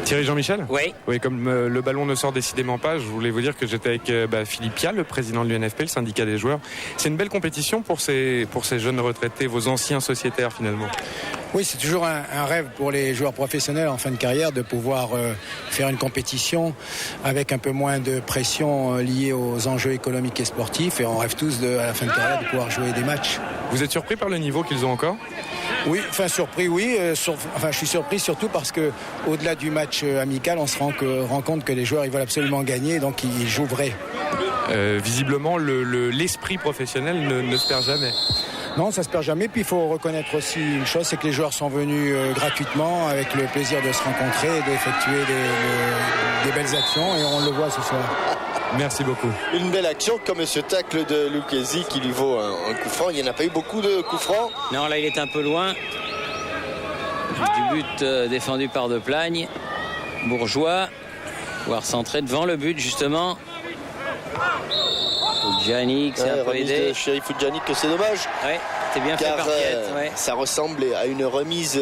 Thierry Jean-Michel ? Oui. Oui, comme le ballon ne sort décidément pas, je voulais vous dire que j'étais avec Philippe Piat, le président de l'UNFP, le syndicat des joueurs. C'est une belle compétition pour ces jeunes retraités, vos anciens sociétaires finalement. Oui, c'est toujours un rêve pour les joueurs professionnels en fin de carrière de pouvoir faire une compétition avec un peu moins de pression liée aux enjeux économiques et sportifs. Et on rêve tous à la fin de carrière de pouvoir jouer des matchs. Vous êtes surpris par le niveau qu'ils ont encore ? Oui, surpris, oui. Je suis surpris surtout parce que au-delà du match amical, on se rend compte que les joueurs ils veulent absolument gagner, donc ils jouent vrai. Visiblement, l'esprit professionnel ne se perd jamais. Non, ça se perd jamais. Puis il faut reconnaître aussi une chose, c'est que les joueurs sont venus gratuitement, avec le plaisir de se rencontrer et d'effectuer des belles actions, et on le voit ce soir. Merci beaucoup. Une belle action comme ce tacle de Lucchesi qui lui vaut un coup franc. Il n'y en a pas eu beaucoup de coups francs. Non, là il est un peu loin du but défendu par Deplagne. Bourgeois, pouvoir centrer devant le but justement. Fudjanic, c'est un peu aidé. Chéri Fudjanic, c'est dommage. Ouais, c'est bien fait par Piet. Ouais. Ça ressemblait à une remise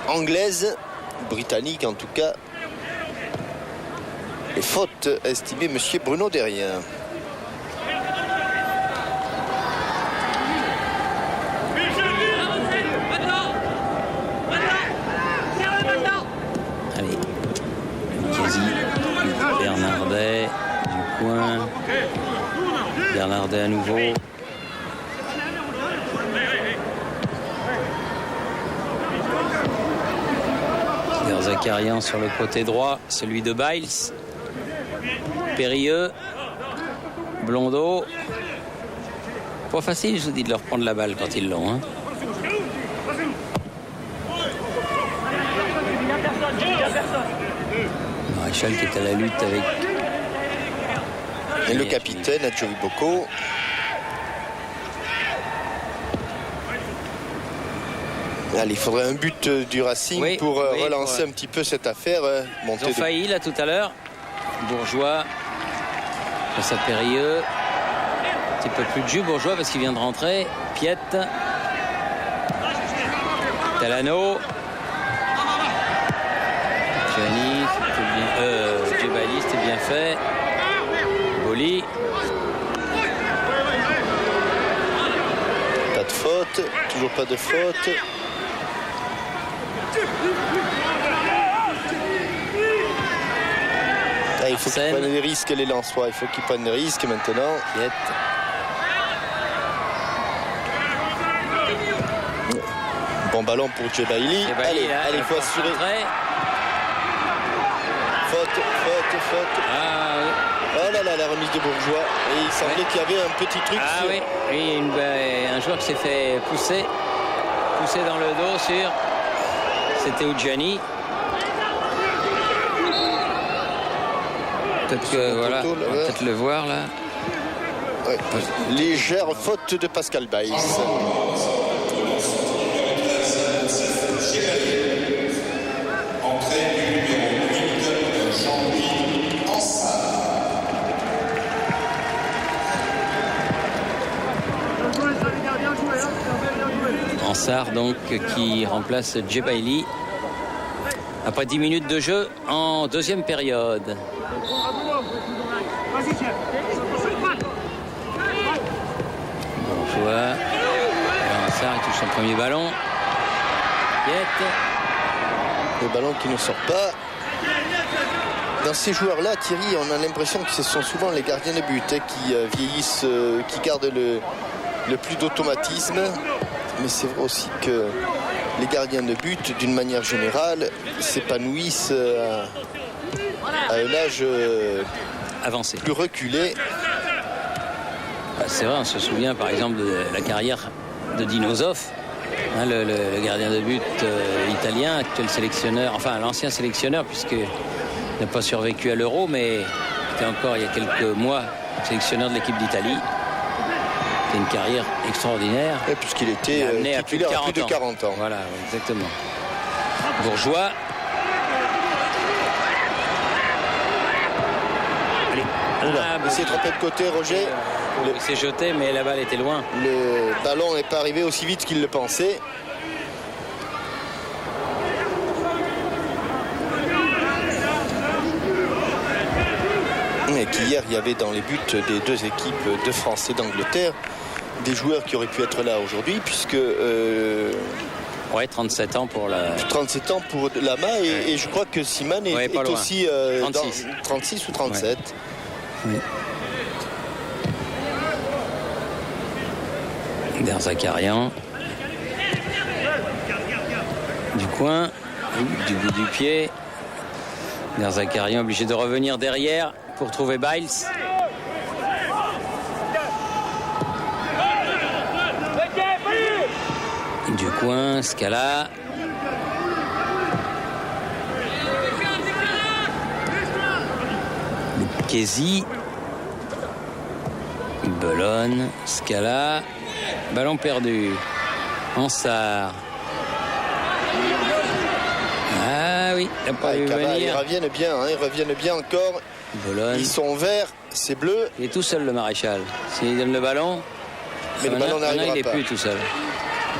anglaise, britannique en tout cas. Et faute estimée monsieur Bruno Derrien. Allez, Lucchesi, Bernardet, Ducoin, Bernardet à nouveau. Zakarian sur le côté droit, celui de Biles. Périlleux, Blondeau. Pas facile, je vous dis, de leur prendre la balle quand ils l'ont. Hein. Maréchal qui est à la lutte avec... Et le capitaine, Adjovi Boko. Allez, il faudrait un but du Racing pour relancer un petit peu cette affaire. Ils ont failli là tout à l'heure. Bourgeois face à Périlleux. Un petit peu plus de jus Bourgeois parce qu'il vient de rentrer. Piet. Talano. Djebali, c'était bien fait. Bolli. Pas de faute, toujours pas de faute. Il faut qu'ils prennent des risques, les Lensois. Il faut qu'ils prennent des risques maintenant. Piet. Bon ballon pour Djebaili. Allez, il faut assurer. Faute. Oh là là, la remise de Bourgeois. Et il semblait qu'il y avait un petit truc. Oui, un joueur qui s'est fait pousser dans le dos sur. C'était Oudjani. Peut-être que voilà, on va peut-être le voir là. Ouais. Légère faute de Pascal Baïs. Ansar donc qui remplace Djebaili après 10 minutes de jeu en deuxième période. Bourgeois. Ansar il touche son premier ballon. Le ballon qui ne sort pas. Dans ces joueurs-là, Thierry, on a l'impression que ce sont souvent les gardiens de but qui vieillissent, qui gardent le plus d'automatisme. Mais c'est vrai aussi que les gardiens de but, d'une manière générale, s'épanouissent à un âge avancé, plus reculé. C'est vrai, on se souvient par exemple de la carrière de Dino Zoff, le gardien de but italien, actuel sélectionneur, enfin l'ancien sélectionneur, puisqu'il n'a pas survécu à l'Euro, mais était encore il y a quelques mois sélectionneur de l'équipe d'Italie. C'était une carrière extraordinaire. Et puisqu'il était titulaire à plus de 40 ans. Voilà, exactement. Bourgeois. Il s'est trompé de côté, Roger. Il s'est jeté, mais la balle était loin. Le ballon n'est pas arrivé aussi vite qu'il le pensait. Et qu'hier, il y avait dans les buts des deux équipes de France et d'Angleterre des joueurs qui auraient pu être là aujourd'hui, puisque 37 ans pour la 37 ans pour Lama et je crois que Siman est aussi 36 ou 37. Oui. Derzakarian du coin, du bout du pied. Derzakarian obligé de revenir derrière pour trouver Biles. Du coin, Scala. Kézi. Bellone, Scala. Ballon perdu. Ansar. Ah oui, il n'a pas vu venir. Ils reviennent bien encore. Bellone. Ils sont verts, c'est bleu. Il est tout seul le maréchal. S'il donne le ballon, mais le ballon n'arrivera pas. Il n'est plus tout seul.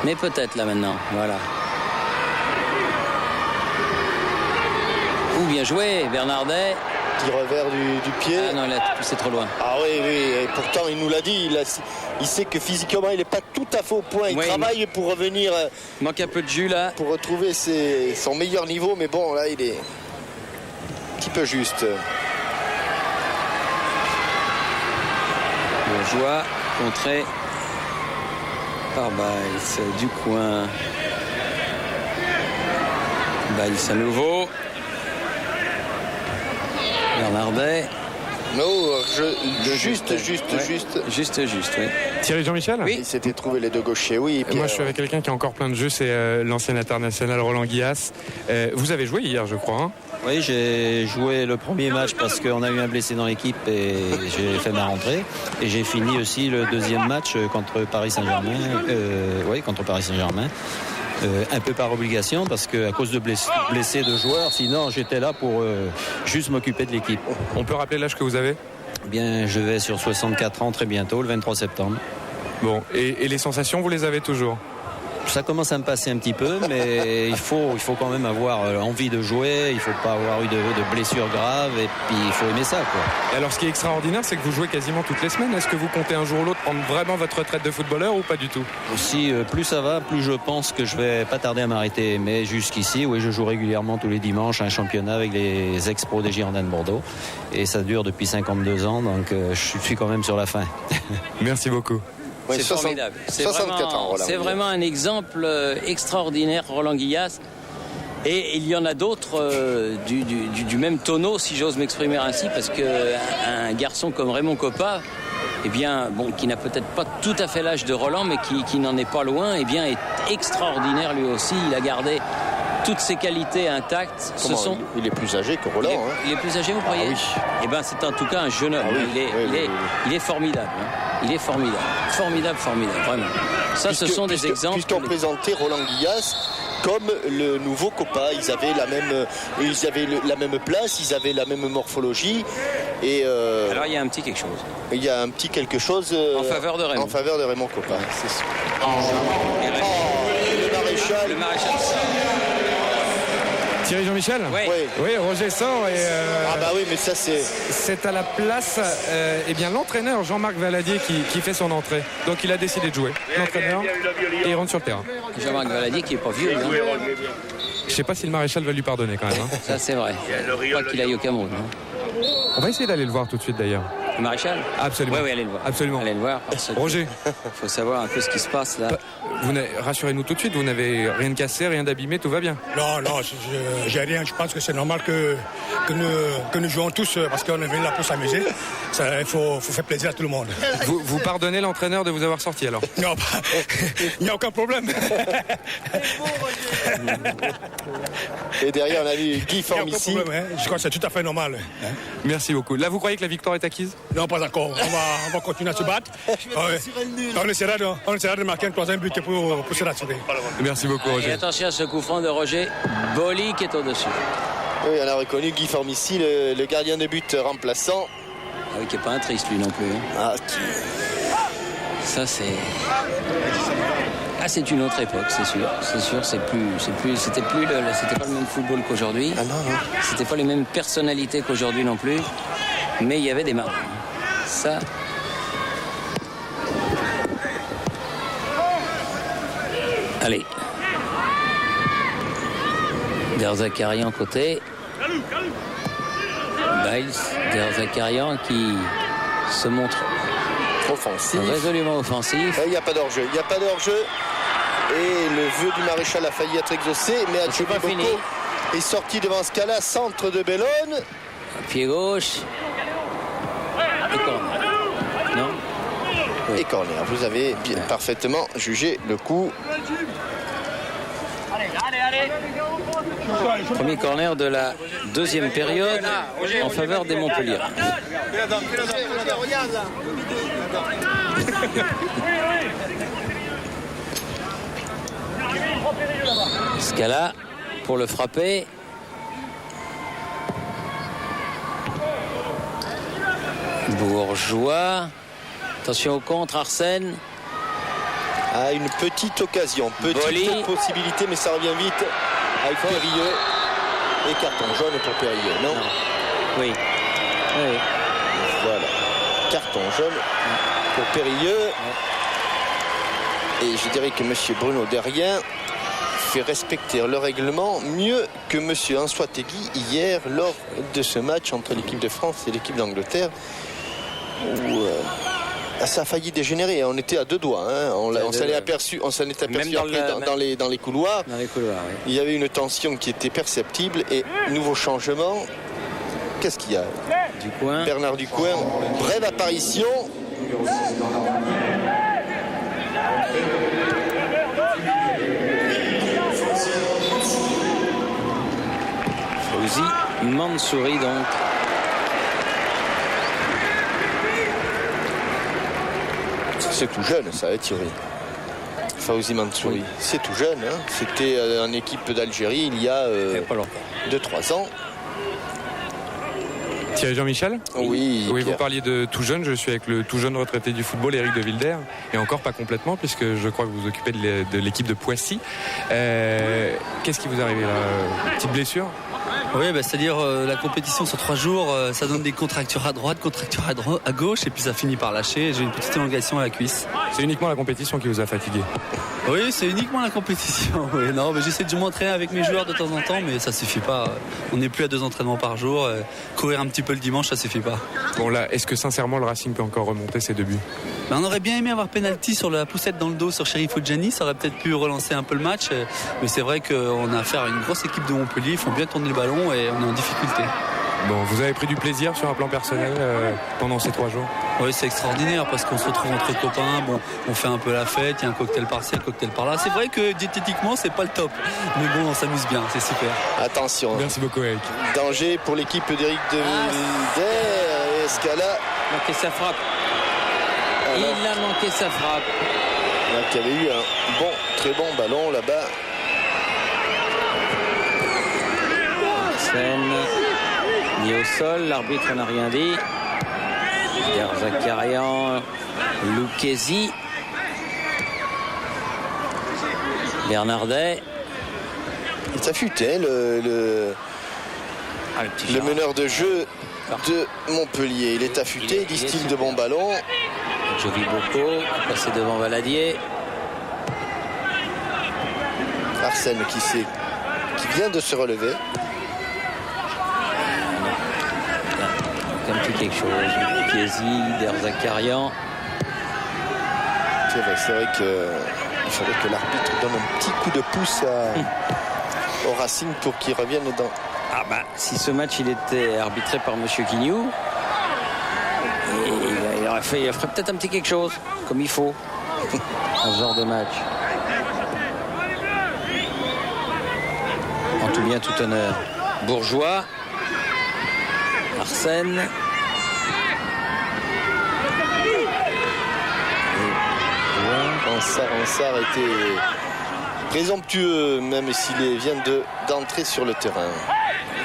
Mais peut-être là maintenant, voilà. Ou bien joué, Bernardet. Petit revers du pied. Ah non, là, c'est trop loin. Ah oui, et pourtant il nous l'a dit, il sait que physiquement il n'est pas tout à fait au point. Il travaille pour revenir. Il manque un peu de jus là. Pour retrouver son meilleur niveau, mais bon, là il est un petit peu juste. Bourgeois, contré par Biles du coin. Biles à nouveau. Bernardet. Non, juste, oui. Thierry Jean-Michel ? Oui. Il s'était trouvé les deux gauchers, oui. Moi, je suis avec quelqu'un qui a encore plein de jeux, c'est l'ancien international Roland Guillas. Vous avez joué hier, je crois. Hein ? Oui, j'ai joué le premier match parce qu'on a eu un blessé dans l'équipe et j'ai fait ma rentrée. Et j'ai fini aussi le deuxième match contre Paris Saint-Germain. Contre Paris Saint-Germain. Un peu par obligation parce qu'à cause de blessés de joueurs, sinon j'étais là pour juste m'occuper de l'équipe. On peut rappeler l'âge que vous avez ? Bien, je vais sur 64 ans très bientôt, le 23 septembre. Bon, et les sensations, vous les avez toujours ? Ça commence à me passer un petit peu, mais il faut quand même avoir envie de jouer, il ne faut pas avoir eu de blessures graves, et puis il faut aimer ça, quoi. Et alors, ce qui est extraordinaire, c'est que vous jouez quasiment toutes les semaines. Est-ce que vous comptez un jour ou l'autre prendre vraiment votre retraite de footballeur ou pas du tout ? Aussi, plus ça va, plus je pense que je vais pas tarder à m'arrêter. Mais jusqu'ici, oui, je joue régulièrement tous les dimanches un championnat avec les ex-pros des Girondins de Bordeaux. Et ça dure depuis 52 ans, donc je suis quand même sur la fin. Merci beaucoup. Oui, c'est formidable. C'est 64 ans, Roland. C'est vraiment un exemple extraordinaire, Roland Guillas. Et il y en a d'autres du même tonneau, si j'ose m'exprimer ainsi, parce qu'un garçon comme Raymond Coppa, eh bien, bon, qui n'a peut-être pas tout à fait l'âge de Roland, mais qui n'en est pas loin, eh bien, est extraordinaire lui aussi. Il a gardé toutes ses qualités intactes. Il est plus âgé que Roland. Il est plus âgé, vous croyez? Oui. Eh bien, c'est en tout cas un jeune homme. Il est formidable. Il est formidable. Formidable, vraiment. Ça, ce sont des exemples. Puisqu'on présentait Roland Guillas comme le nouveau Coppa. Ils avaient la même place, ils avaient la même morphologie. Et alors, il y a un petit quelque chose. Il y a un petit quelque chose en faveur de Raymond. En faveur de Raymond Coppa, c'est sûr. Le maréchal. Thierry Jean-Michel? Oui, Roger sort et... ah bah oui, mais ça c'est... C'est à la place, eh bien, l'entraîneur Jean-Marc Valadier qui fait son entrée. Donc il a décidé de jouer. L'entraîneur, et il rentre sur le terrain. Jean-Marc Valadier qui est pas vieux. Je sais pas si le maréchal va lui pardonner quand même. Ça c'est vrai. Pas qu'il aille au Cameroun. On va essayer d'aller le voir tout de suite d'ailleurs. Le maréchal? Absolument. Oui, allez le voir. Absolument. Allez le voir. Roger. Il faut savoir un peu ce qui se passe là. Rassurez-nous tout de suite, vous n'avez rien de cassé, rien d'abîmé, tout va bien? Non, j'ai rien. Je pense que c'est normal que nous jouons tous parce qu'on est venu là pour s'amuser. Il faut faire plaisir à tout le monde. Vous pardonnez l'entraîneur de vous avoir sorti alors? Non, il n'y a aucun problème. Et derrière, on a vu Guy Formici. Je crois que c'est tout à fait normal. Merci beaucoup. Là, vous croyez que la victoire est acquise? Non, pas encore. On va continuer à se battre. On essaiera de marquer un troisième but pour se rassurer. Merci beaucoup, Roger. Et attention à ce coup franc de Roger Boli qui est au-dessus. Oui, on a reconnu Guy Formici, le gardien de but remplaçant. Ah oui, qui n'est pas un triste, lui non plus. Ça, c'est... Ah, c'est une autre époque, c'est sûr. C'était pas le même football qu'aujourd'hui. Ah non. C'était pas les mêmes personnalités qu'aujourd'hui non plus. Mais il y avait des marques. Ça... Allez. Derzakarian côté. Biles, Derzakarian qui se montre offensif. Résolument offensif. Il n'y a pas d'hors-jeu. Et le vœu du maréchal a failli être exaucé, mais Achiboko est sorti devant ce cas-là, centre de Bellone. Pied gauche. Et corner. Non? Oui. Et corner. Vous avez parfaitement jugé le coup. Premier corner de la deuxième période en faveur des Montpellier. Scala pour le frapper. Bourgeois. Attention au contre, Arsène. À une petite occasion, petite possibilité, mais ça revient vite avec Périlleux. Et carton jaune pour Périlleux, non? Oui. Voilà. Carton jaune pour Périlleux. Et je dirais que M. Bruno Derrien fait respecter le règlement mieux que M. Ansoitegui hier lors de ce match entre l'équipe de France et l'équipe d'Angleterre où ça a failli dégénérer. On était à deux doigts. On s'en est aperçu après dans les couloirs. Dans les couloirs, oui. Il y avait une tension qui était perceptible et nouveau changement. Qu'est-ce qu'il y a? Ducoin. Bernard Ducoin. Brève apparition. Fauzi Mansouri donc. C'est tout jeune, ça, Thierry. Fauzi Mansouri. C'est tout jeune. C'était en équipe d'Algérie il y a 2-3 ans. Thierry Jean-Michel? Oui, vous parliez de tout jeune. Je suis avec le tout jeune retraité du football, Éric de Wilder. Et encore pas complètement, puisque je crois que vous vous occupez de l'équipe de Poissy. Qu'est-ce qui vous est arrivé là? Petite blessure? Oui, c'est-à-dire la compétition sur 3 jours, ça donne des contractures à droite, contractures à gauche, et puis ça finit par lâcher. J'ai une petite élongation à la cuisse. C'est uniquement la compétition qui vous a fatigué? Oui, c'est uniquement la compétition. Oui, non, mais j'essaie de m'entraîner avec mes joueurs de temps en temps, mais ça suffit pas. On n'est plus à 2 entraînements par jour. Courir un petit peu le dimanche, ça suffit pas. Bon là, est-ce que sincèrement le Racing peut encore remonter ses 2 buts? On aurait bien aimé avoir penalty sur la poussette dans le dos sur Sheriff Odjani, ça aurait peut-être pu relancer un peu le match, mais c'est vrai qu'on a affaire à une grosse équipe de Montpellier, ils font bien tourner le ballon et on est en difficulté. Bon, vous avez pris du plaisir sur un plan personnel pendant ces 3 jours? Oui, c'est extraordinaire parce qu'on se retrouve entre copains, bon, on fait un peu la fête, il y a un cocktail par-ci, un cocktail par-là. C'est vrai que diététiquement, c'est pas le top, mais bon, on s'amuse bien, c'est super. Attention. Merci beaucoup, Eric. Danger pour l'équipe d'Éric de Wilder. Escala. Manqué sa frappe. Il a manqué sa frappe. Là, il y avait eu un très bon ballon là-bas. Scène mis au sol, l'arbitre n'a rien dit. Derzakarian, Lucchesi, Bernardet. Il s'affûtait le meneur de jeu de Montpellier. Il est affûté, il distille de bons ballons. Jovi Bocco, passé devant Valadier. Arsène qui vient de se relever. Un petit quelque chose. Chiesi, Derzakarian. C'est vrai qu'il faudrait que l'arbitre donne un petit coup de pouce au Racing pour qu'il revienne dans. Ah bah, si ce match il était arbitré par Monsieur Quignou, il ferait peut-être un petit quelque chose, comme il faut, en ce genre de match. En tout bien, tout honneur. Bourgeois, Arsène. Ansar était présomptueux, même s'il vient d'entrer sur le terrain.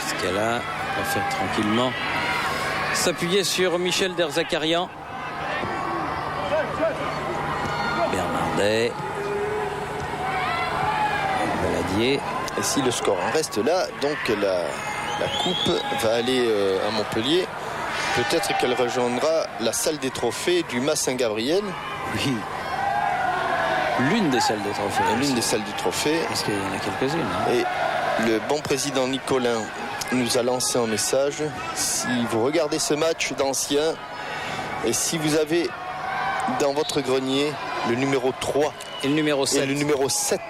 Ce cas-là, on va faire tranquillement s'appuyer sur Michel Derzakarian. Bernardet. Valadier. Et si le score en reste là, donc la coupe va aller à Montpellier. Peut-être qu'elle rejoindra la salle des trophées du Mas Saint-Gabriel. Oui. L'une des salles des trophées. L'une des salles du trophée. Parce qu'il y en a quelques-unes. Hein. Et le bon président Nicolin nous a lancé un message. Si vous regardez ce match d'anciens et si vous avez dans votre grenier le numéro 3 et le numéro 7, et le numéro 7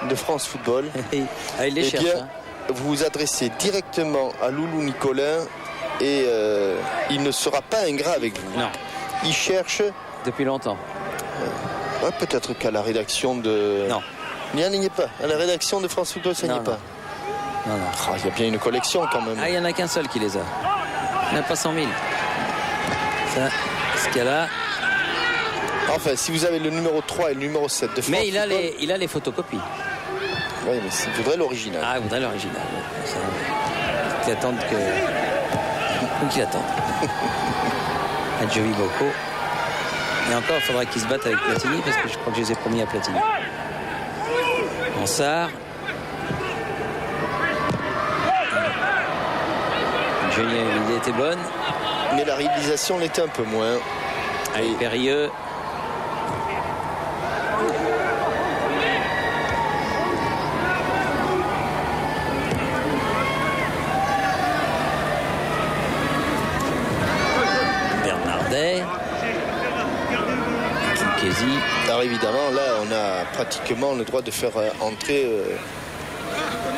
de France Football, il les cherche, bien, vous vous adressez directement à Loulou Nicolin et il ne sera pas ingrat avec vous. Non. Il cherche depuis longtemps. Peut-être qu'à la rédaction de... Non. Il n'y en a pas. À la rédaction de France Football, ça n'y est pas. Non. Il y a bien une collection quand même. Il n'y en a qu'un seul qui les a. Il n'y en a pas 100 000. Ça, ce cas-là... Enfin, si vous avez le numéro 3 et le numéro 7 de France Mais Football... il a les photocopies. Oui, mais il voudrait l'original. Il voudrait l'original. Il attend que... Donc il attend. Jovi Bocco. Et encore, il faudra qu'ils se battent avec Platini parce que je crois que je les ai promis à Platini. Ansar. L'idée était bonne. Mais la réalisation l'était un peu moins. Allez, Périlleux. Bernardet. Lucchesi. Alors évidemment, là, on a pratiquement le droit de faire entrer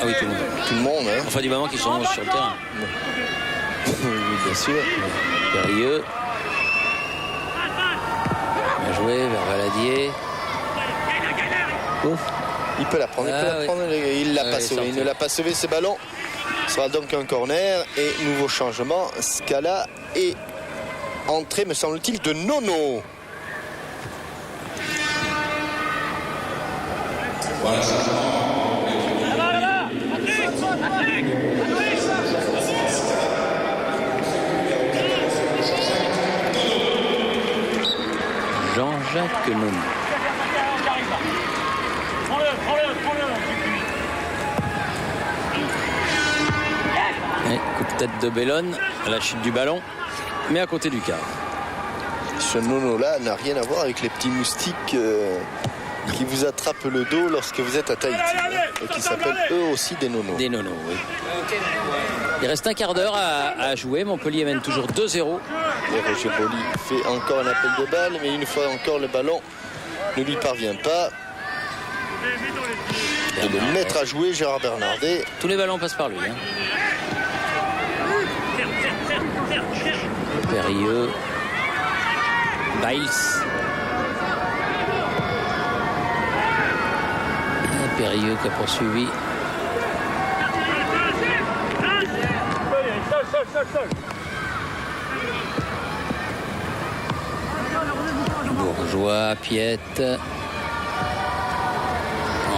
ah oui, tout le monde. Hein. Enfin, du moment qu'ils sont sur le terrain. Oui, bien sûr. Périlleux. Bien joué vers Valadier. Ouf. Il peut la prendre, il l'a pas sauvé. Il ne l'a pas sauvé, ce ballon. Ce sera donc un corner et nouveau changement. Scala est entré, me semble-t-il, de Nono. Jean-Jacques Nono. Et coup de tête de Bellone à la chute du ballon, mais à côté du cadre. Ce nono-là n'a rien à voir avec les petits moustiques qui vous attrapent le dos lorsque vous êtes à Tahiti. Et qui s'appellent eux aussi des nonos. Des nonos, oui. Il reste un quart d'heure à jouer. Montpellier mène toujours 2-0. Et Roger Boli fait encore un appel de balle, mais une fois encore le ballon ne lui parvient pas. Et le maître à jouer, Gérard Bernardet. Tous les ballons passent par lui. Hein. Périlleux. Biles. Périlleux qui a poursuivi. Bourgeois, Piette.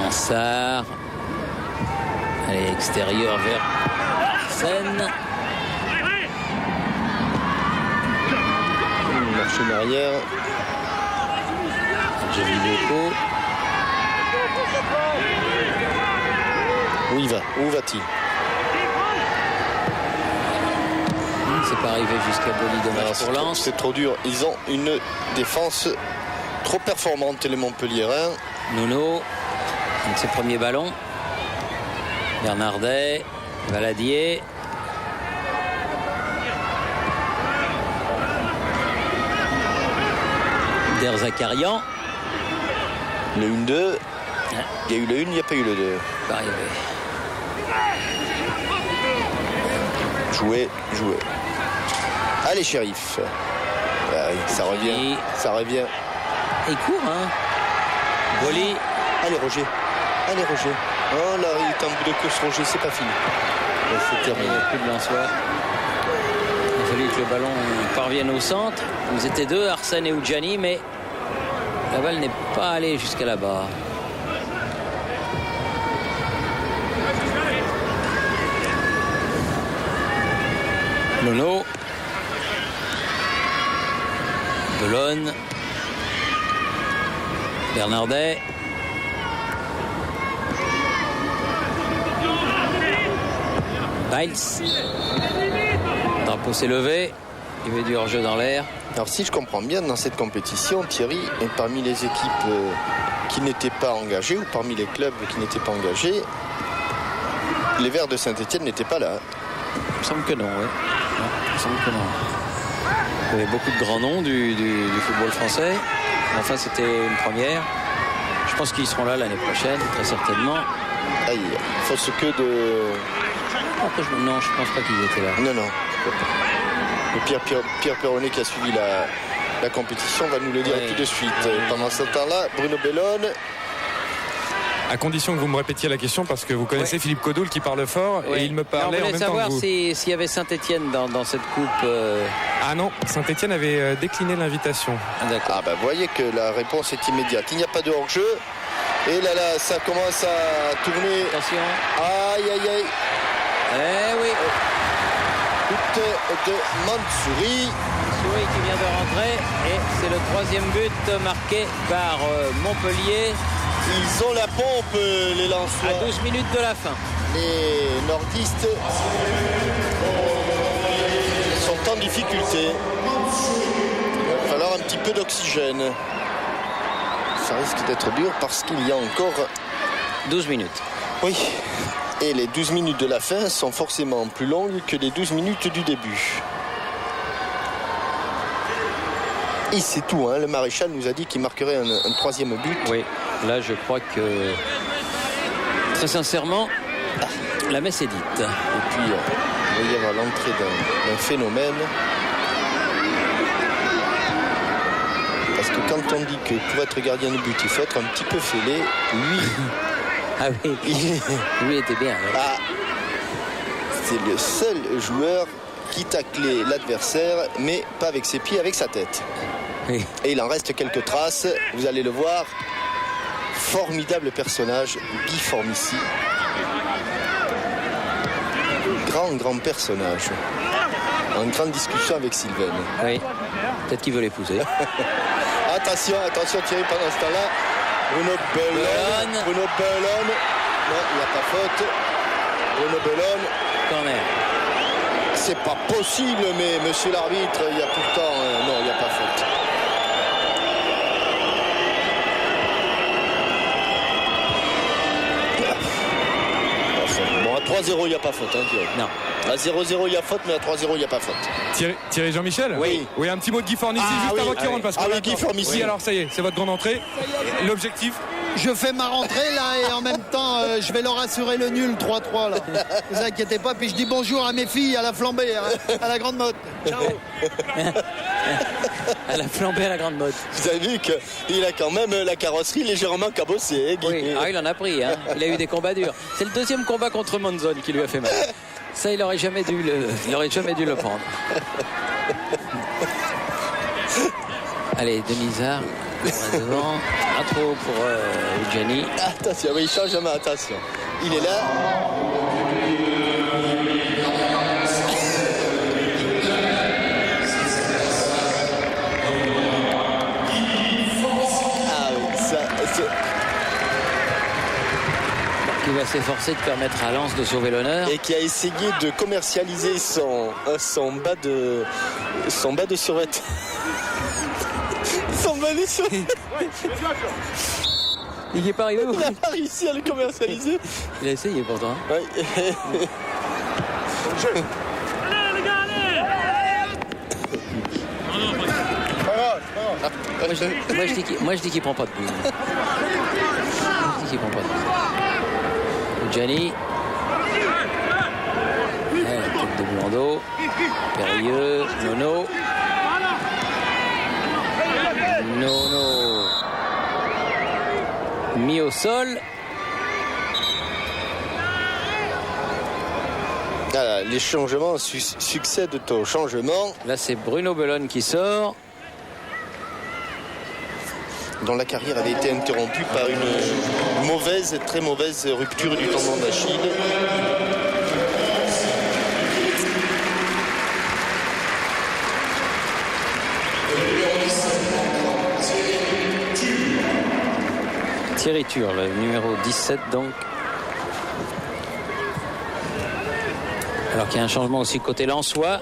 Ansart. Allez, extérieur vers Seine. Marche en arrière. Joli Boko. Où il va? Où va-t-il? C'est pas arrivé jusqu'à Boli de match pour Lens. C'est trop dur. Ils ont une défense trop performante, les Montpelliérains. Nono, un de ses premiers ballons. Bernardet, Valadier. Der Zakarian. Le 1-2. Il y a eu le 1, il n'y a pas eu le 2. Pas arrivé. Jouer. Allez, shérif. Ça revient. Ça revient. Il court, hein. Boli. Allez, Roger. Oh là, il est en bout de course, Roger, c'est pas fini. C'est terminé. Plus de Lensois. Il a fallu que le ballon parvienne au centre. Ils étaient deux, Arsène et Oudjani, mais la balle n'est pas allée jusqu'à là-bas. Nono. Bellone. Bernardet. Biles. Drapeau s'est levé. Il veut du hors-jeu dans l'air. Alors si je comprends bien, dans cette compétition, Thierry est parmi les équipes qui n'étaient pas engagées, ou parmi les clubs qui n'étaient pas engagés, les Verts de Saint-Etienne n'étaient pas là. Il me semble que non, oui. Il me semble que non. Il y avait beaucoup de grands noms du football français. Enfin, c'était une première. Je pense qu'ils seront là l'année prochaine, très certainement. Aïe, fausse queue de... Non, je pense pas qu'ils étaient là. Non. Et Pierre Perronnet qui a suivi la compétition va nous le dire tout de suite. Pendant ce temps-là, Bruno Bellone. À condition que vous me répétiez la question, parce que vous connaissez Philippe Codoul qui parle fort, et il me parlait en même temps que vous. On voulait savoir s'il y avait Saint-Etienne dans cette coupe. Ah non, Saint-Etienne avait décliné l'invitation. Ah bah vous voyez que la réponse est immédiate. Il n'y a pas de hors-jeu. Et là, ça commence à tourner. Attention. Aïe. Eh oui. But de Mansouri. Mansouri qui vient de rentrer. Et c'est le troisième but marqué par Montpellier. Ils ont la pompe, les Lensois. À 12 minutes de la fin. Les nordistes sont en difficulté. Il va falloir un petit peu d'oxygène. Ça risque d'être dur parce qu'il y a encore 12 minutes. Oui. Et les 12 minutes de la fin sont forcément plus longues que les 12 minutes du début. Et c'est tout, hein. Le maréchal nous a dit qu'il marquerait un troisième but. Oui, là je crois que très sincèrement, la messe est dite. Et puis, il va y avoir l'entrée d'un phénomène. Parce que quand on dit que pour être gardien de but, il faut être un petit peu fêlé, lui... Ah oui, lui était bien. Ouais. Ah, c'est le seul joueur qui taclait l'adversaire, mais pas avec ses pieds, avec sa tête. Oui. Et il en reste quelques traces, vous allez le voir. Formidable personnage, Guy Formici. Grand personnage. En grande discussion avec Sylvain. Oui, peut-être qu'il veut l'épouser. Attention Thierry, pendant ce temps-là. Bruno Bellone. Non, il n'y a pas faute. Bruno Bellone. Corner. c'est pas possible, mais monsieur l'arbitre, il y a pourtant... non, il n'y a pas faute. Bon, à 3-0, il n'y a pas faute. Non. À 0-0, il y a faute, mais à 3-0, il n'y a pas faute. Thierry Jean-Michel ? Oui. Oui, un petit mot de Guy Fornissi juste avant qu'il rentre. Parce que Guy Fornissi. Oui, alors ça y est, c'est votre grande entrée. L'objectif ? Je fais ma rentrée là et en même temps je vais leur assurer le nul 3-3 là. Ne vous inquiétez pas, puis je dis bonjour à mes filles à la flambée, à la grande motte. Ciao. À la flambée à la grande motte. Vous avez vu qu'il a quand même la carrosserie légèrement cabossée, hein, Guy. Oui, il en a pris, hein. Il a eu des combats durs. C'est le deuxième combat contre Monzon qui lui a fait mal. Ça, il aurait jamais dû le prendre. Allez, Denisard. Devant, pas trop pour Gianni. Attention, oui, il change de main, attention. Il est là. Ah oui, ça, c'est... Qui va s'efforcer de permettre à Lens de sauver l'honneur. Et qui a essayé de commercialiser son bas de survêt. Il n'est pas arrivé. Il n'a pas réussi à le commercialiser. Il a essayé pourtant. Ouais. Moi je dis qu'il prend pas de but. Je dis qu'il prend pas de but. Gianni. La tête de Blondeau. Périlleux. Nono. Mis au sol. Voilà, les changements succèdent au changement. Là, c'est Bruno Bellone qui sort. Dont la carrière avait été interrompue par une très mauvaise rupture du tendon d'Achille. Thierry Tur, le numéro 17 donc. Alors qu'il y a un changement aussi côté lensois.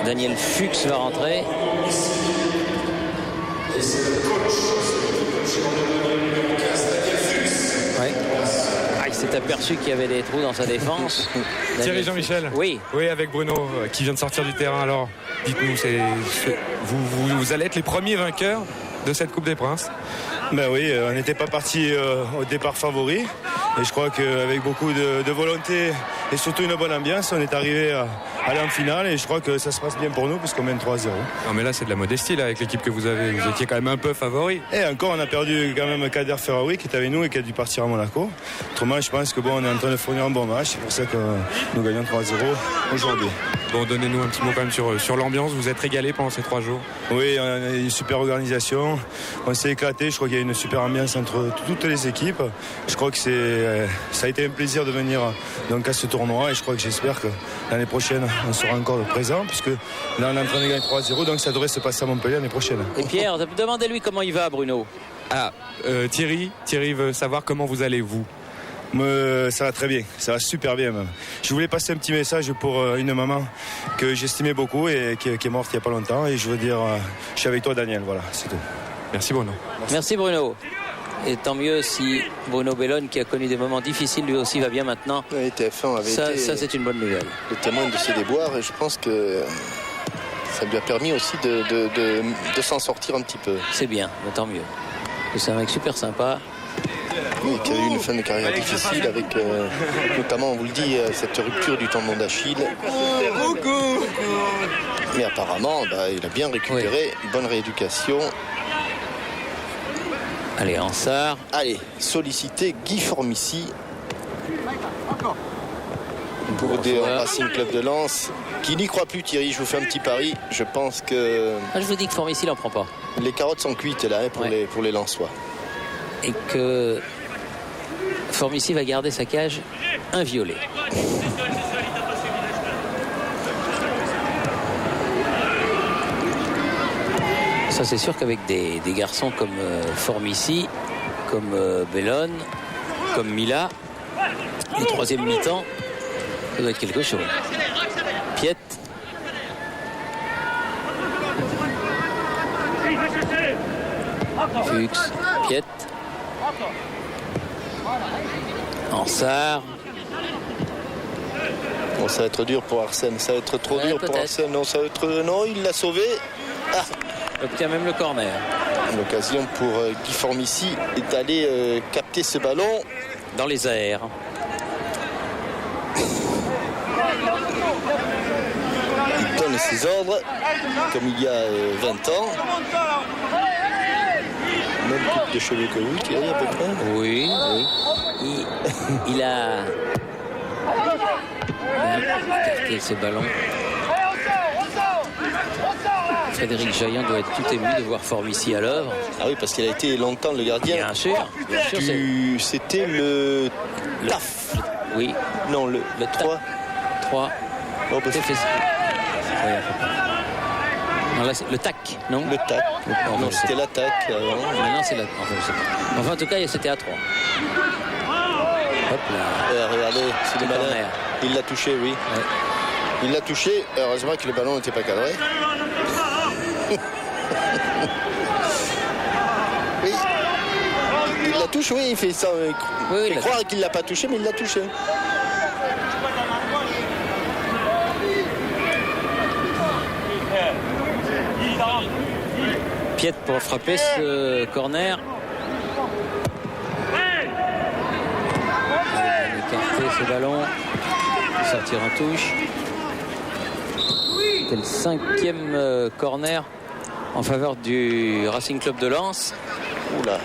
Daniel Fuchs va rentrer. Ouais. Il s'est aperçu qu'il y avait des trous dans sa défense. Thierry Jean-Michel. Oui. Oui, avec Bruno qui vient de sortir du terrain. Alors, dites-nous, vous allez être les premiers vainqueurs de cette Coupe des Princes. Ben oui, on n'était pas parti au départ favori. Et je crois qu'avec beaucoup de volonté et surtout une bonne ambiance, on est arrivé à aller en finale. Et je crois que ça se passe bien pour nous puisqu'on mène 3-0. Non mais là c'est de la modestie là, avec l'équipe que vous avez. Vous étiez quand même un peu favori. Et encore, on a perdu quand même Kader Ferraoui qui est avec nous et qui a dû partir à Monaco. Autrement, je pense que on est en train de fournir un bon match. C'est pour ça que nous gagnons 3-0 aujourd'hui. Bon, donnez-nous un petit mot quand même sur l'ambiance. Vous êtes régalé pendant ces 3 jours? Oui, on a une super organisation. On s'est éclaté. Je crois qu'il y a une super ambiance entre toutes les équipes. Je crois que ça a été un plaisir de venir donc à ce tournoi et je crois que j'espère que l'année prochaine on sera encore présent puisque là on est en train de gagner 3-0 donc ça devrait se passer à Montpellier l'année prochaine. Et Pierre, demandez-lui comment il va, Bruno. Thierry veut savoir comment vous allez vous. Ça va très bien, ça va super bien même. Je voulais passer un petit message pour une maman que j'estimais beaucoup et qui est morte il n'y a pas longtemps et je veux dire je suis avec toi Daniel, voilà, c'est tout. Merci Bruno. Merci Bruno. Et tant mieux si Bruno Bellone, qui a connu des moments difficiles, lui aussi va bien maintenant. Oui, TF1 avait été ça c'est une bonne nouvelle. Le témoin de ses déboires et je pense que ça lui a permis aussi de s'en sortir un petit peu. C'est bien, mais tant mieux. C'est un mec super sympa. Oui, qui a eu une fin de carrière difficile avec notamment, on vous le dit, cette rupture du tendon d'Achille. Mais apparemment, il a bien récupéré, bonne rééducation. Allez, Ansart. Allez, solliciter Guy Formissi pour des Racing Club de Lens qui n'y croit plus. Thierry, je vous fais un petit pari. Je pense que... je vous dis que Formissi n'en prend pas. Les carottes sont cuites là pour les Lensois. Et que Formissi va garder sa cage inviolée. Ça c'est sûr qu'avec des garçons comme Formissi, comme Bellone, comme Mila, le troisième mi-temps Ça doit être quelque chose. Piette. Fuchs. Piette. Ansart. Bon, ça va être dur pour Arsène. Ça va être trop dur pour Arsène. Non, ça va être... Non, il l'a sauvé. Ah. Il obtient même le corner. L'occasion pour Guy Formici est d'aller capter ce ballon dans les airs. Il donne ses ordres comme il y a 20 ans. Même coupe de cheveux que vous, Thierry, à peu près. Oui, oui. Il a capté ce ballon. Frédéric Jaillant doit être tout ému de voir Formici à l'œuvre. Ah oui, parce qu'il a été longtemps le gardien. Bien sûr. C'était le TAF. Oui. Non, le 3. 3. Oh, bah, non, là, c'est le TAC, non? Le TAC. Non, c'était l'attaque. Maintenant, c'est la... Enfin, en tout cas, c'était à 3. Hop là. Regardez, c'est le malin. Il l'a touché, oui. Ouais. Il l'a touché. Heureusement que le ballon n'était pas cadré. Oui. Il la touche, oui, il fait ça. Oui, il croire qu'il ne l'a pas touché, mais il l'a touché. Piette pour frapper ce corner. Écarter ce ballon. Sortir en touche. C'est le 5e corner en faveur du Racing Club de Lens. Oula.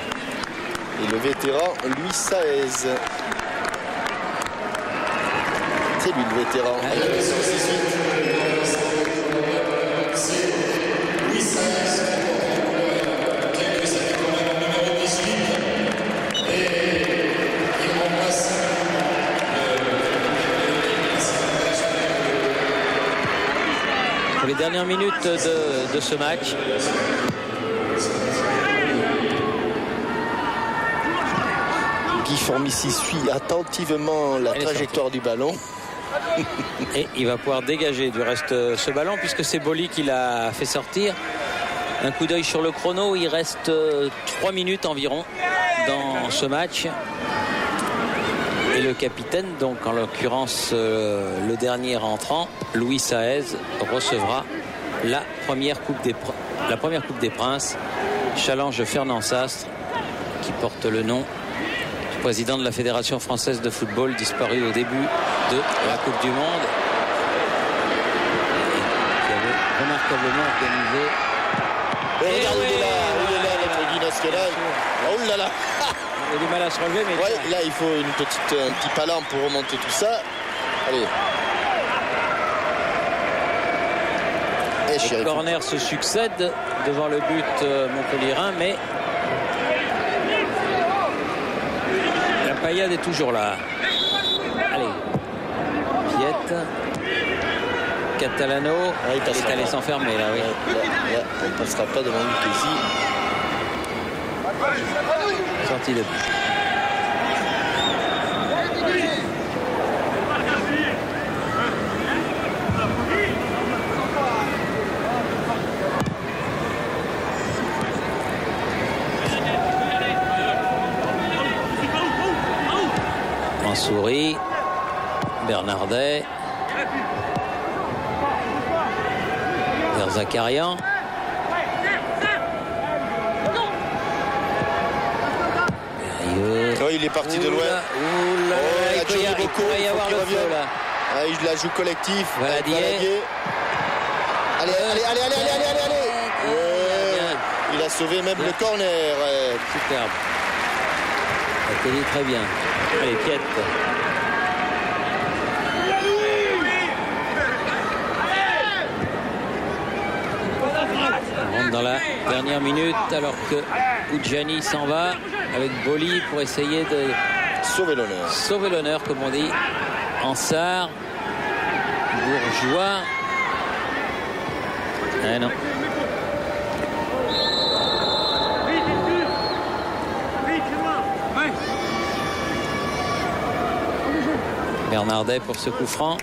Et le vétéran Louis Saez. C'est lui le vétéran. Pour les dernières minutes de ce match. Guy Formici suit attentivement la trajectoire du ballon. Et il va pouvoir dégager du reste ce ballon puisque c'est Boly qui l'a fait sortir. Un coup d'œil sur le chrono, il reste 3 minutes environ dans ce match. Et le capitaine, donc en l'occurrence le dernier entrant, Louis Saez, recevra la première Coupe des Princes. Challenge Fernand Sastre qui porte le nom du président de la Fédération française de football disparu au début de la Coupe du Monde. Et qui avait remarquablement organisé. Et regardez là, notre Guy national. Oh là là. Il a du mal à se relever, mais ouais, là il faut un petit palan pour remonter tout ça. Allez. Les corners se succèdent devant le but montpelliérain, mais la paillade est toujours là. Allez, Piette, Catalano, il est allé s'enfermer là, oui. Là, on ne passera pas devant lui ici. Sortie de but. Souris, Bernardet, vers Zakarian. Oh, il est parti de loin. Il pourrait y avoir le feu là. Ah, il la joue collectif. Valadier. Allez. Il a sauvé même le corner. Superbe. Ça dit très bien. Allez, Piette. On rentre dans la dernière minute alors que Oudjani s'en va avec Boly pour essayer de sauver l'honneur, comme on dit. Ansart, Bourgeois. Ah non. Bernardet pour ce coup franc.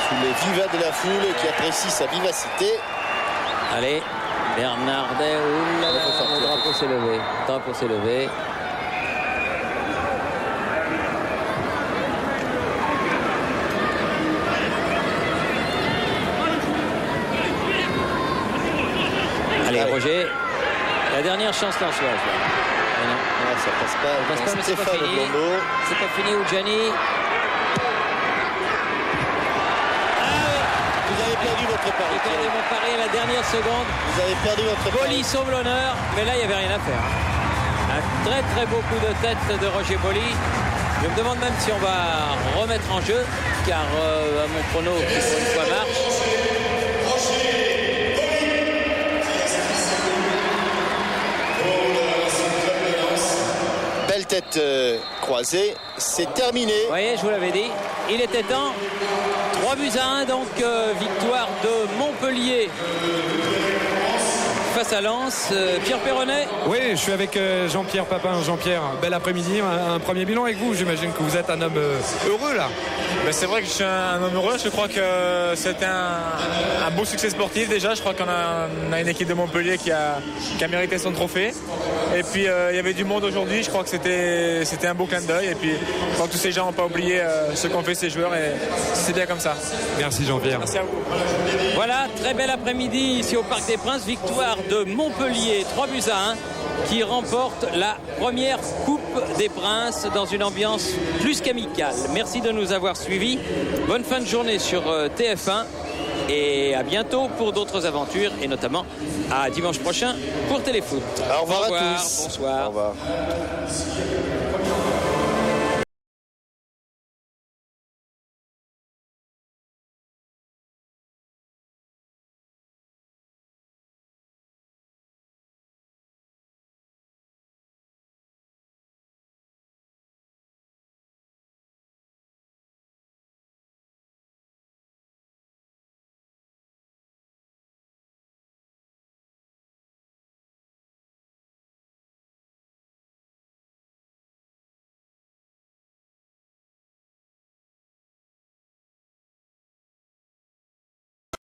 Sous les vivas de la foule qui apprécie sa vivacité. Allez, Bernardet, le drapeau s'est levé. Le drapeau s'est levé. Allez, Roger, la dernière chance lançoise. Non, ça passe pas. Ça passe pas, mais c'est pas fini. C'est pas fini, Oudjani. Vous avez perdu votre pari. J'ai perdu mon pari à la dernière seconde. Vous avez perdu votre pari. Boli sauve l'honneur, mais là, il n'y avait rien à faire. Un très très beau coup de tête de Roger Boli. Je me demande même si on va remettre en jeu, car à mon chrono, qui pour une fois marche. Belle tête croisée, c'est terminé. Vous voyez, je vous l'avais dit, il était temps. 3-1, donc victoire de Montpellier face à Lens. Pierre Perronnet. Oui, je suis avec Jean-Pierre Papin. Jean-Pierre, bel après-midi, un premier bilan avec vous. J'imagine que vous êtes un homme heureux là. Ben, c'est vrai que je suis un homme heureux. Je crois que c'était un beau succès sportif déjà. Je crois qu'on a une équipe de Montpellier qui a mérité son trophée. Et puis il y avait du monde aujourd'hui. Je crois que c'était un beau clin d'œil. Et puis je crois que tous ces gens n'ont pas oublié ce qu'ont fait ces joueurs. Et c'est bien comme ça. Merci Jean-Pierre. Merci à vous. Voilà, très bel après-midi ici au Parc des Princes. Victoire de Montpellier, 3-1, qui remporte la première Coupe des Princes dans une ambiance plus qu'amicale. Merci de nous avoir suivis. Bonne fin de journée sur TF1 et à bientôt pour d'autres aventures et notamment à dimanche prochain pour Téléfoot. Au revoir à tous. Bonsoir. Au revoir.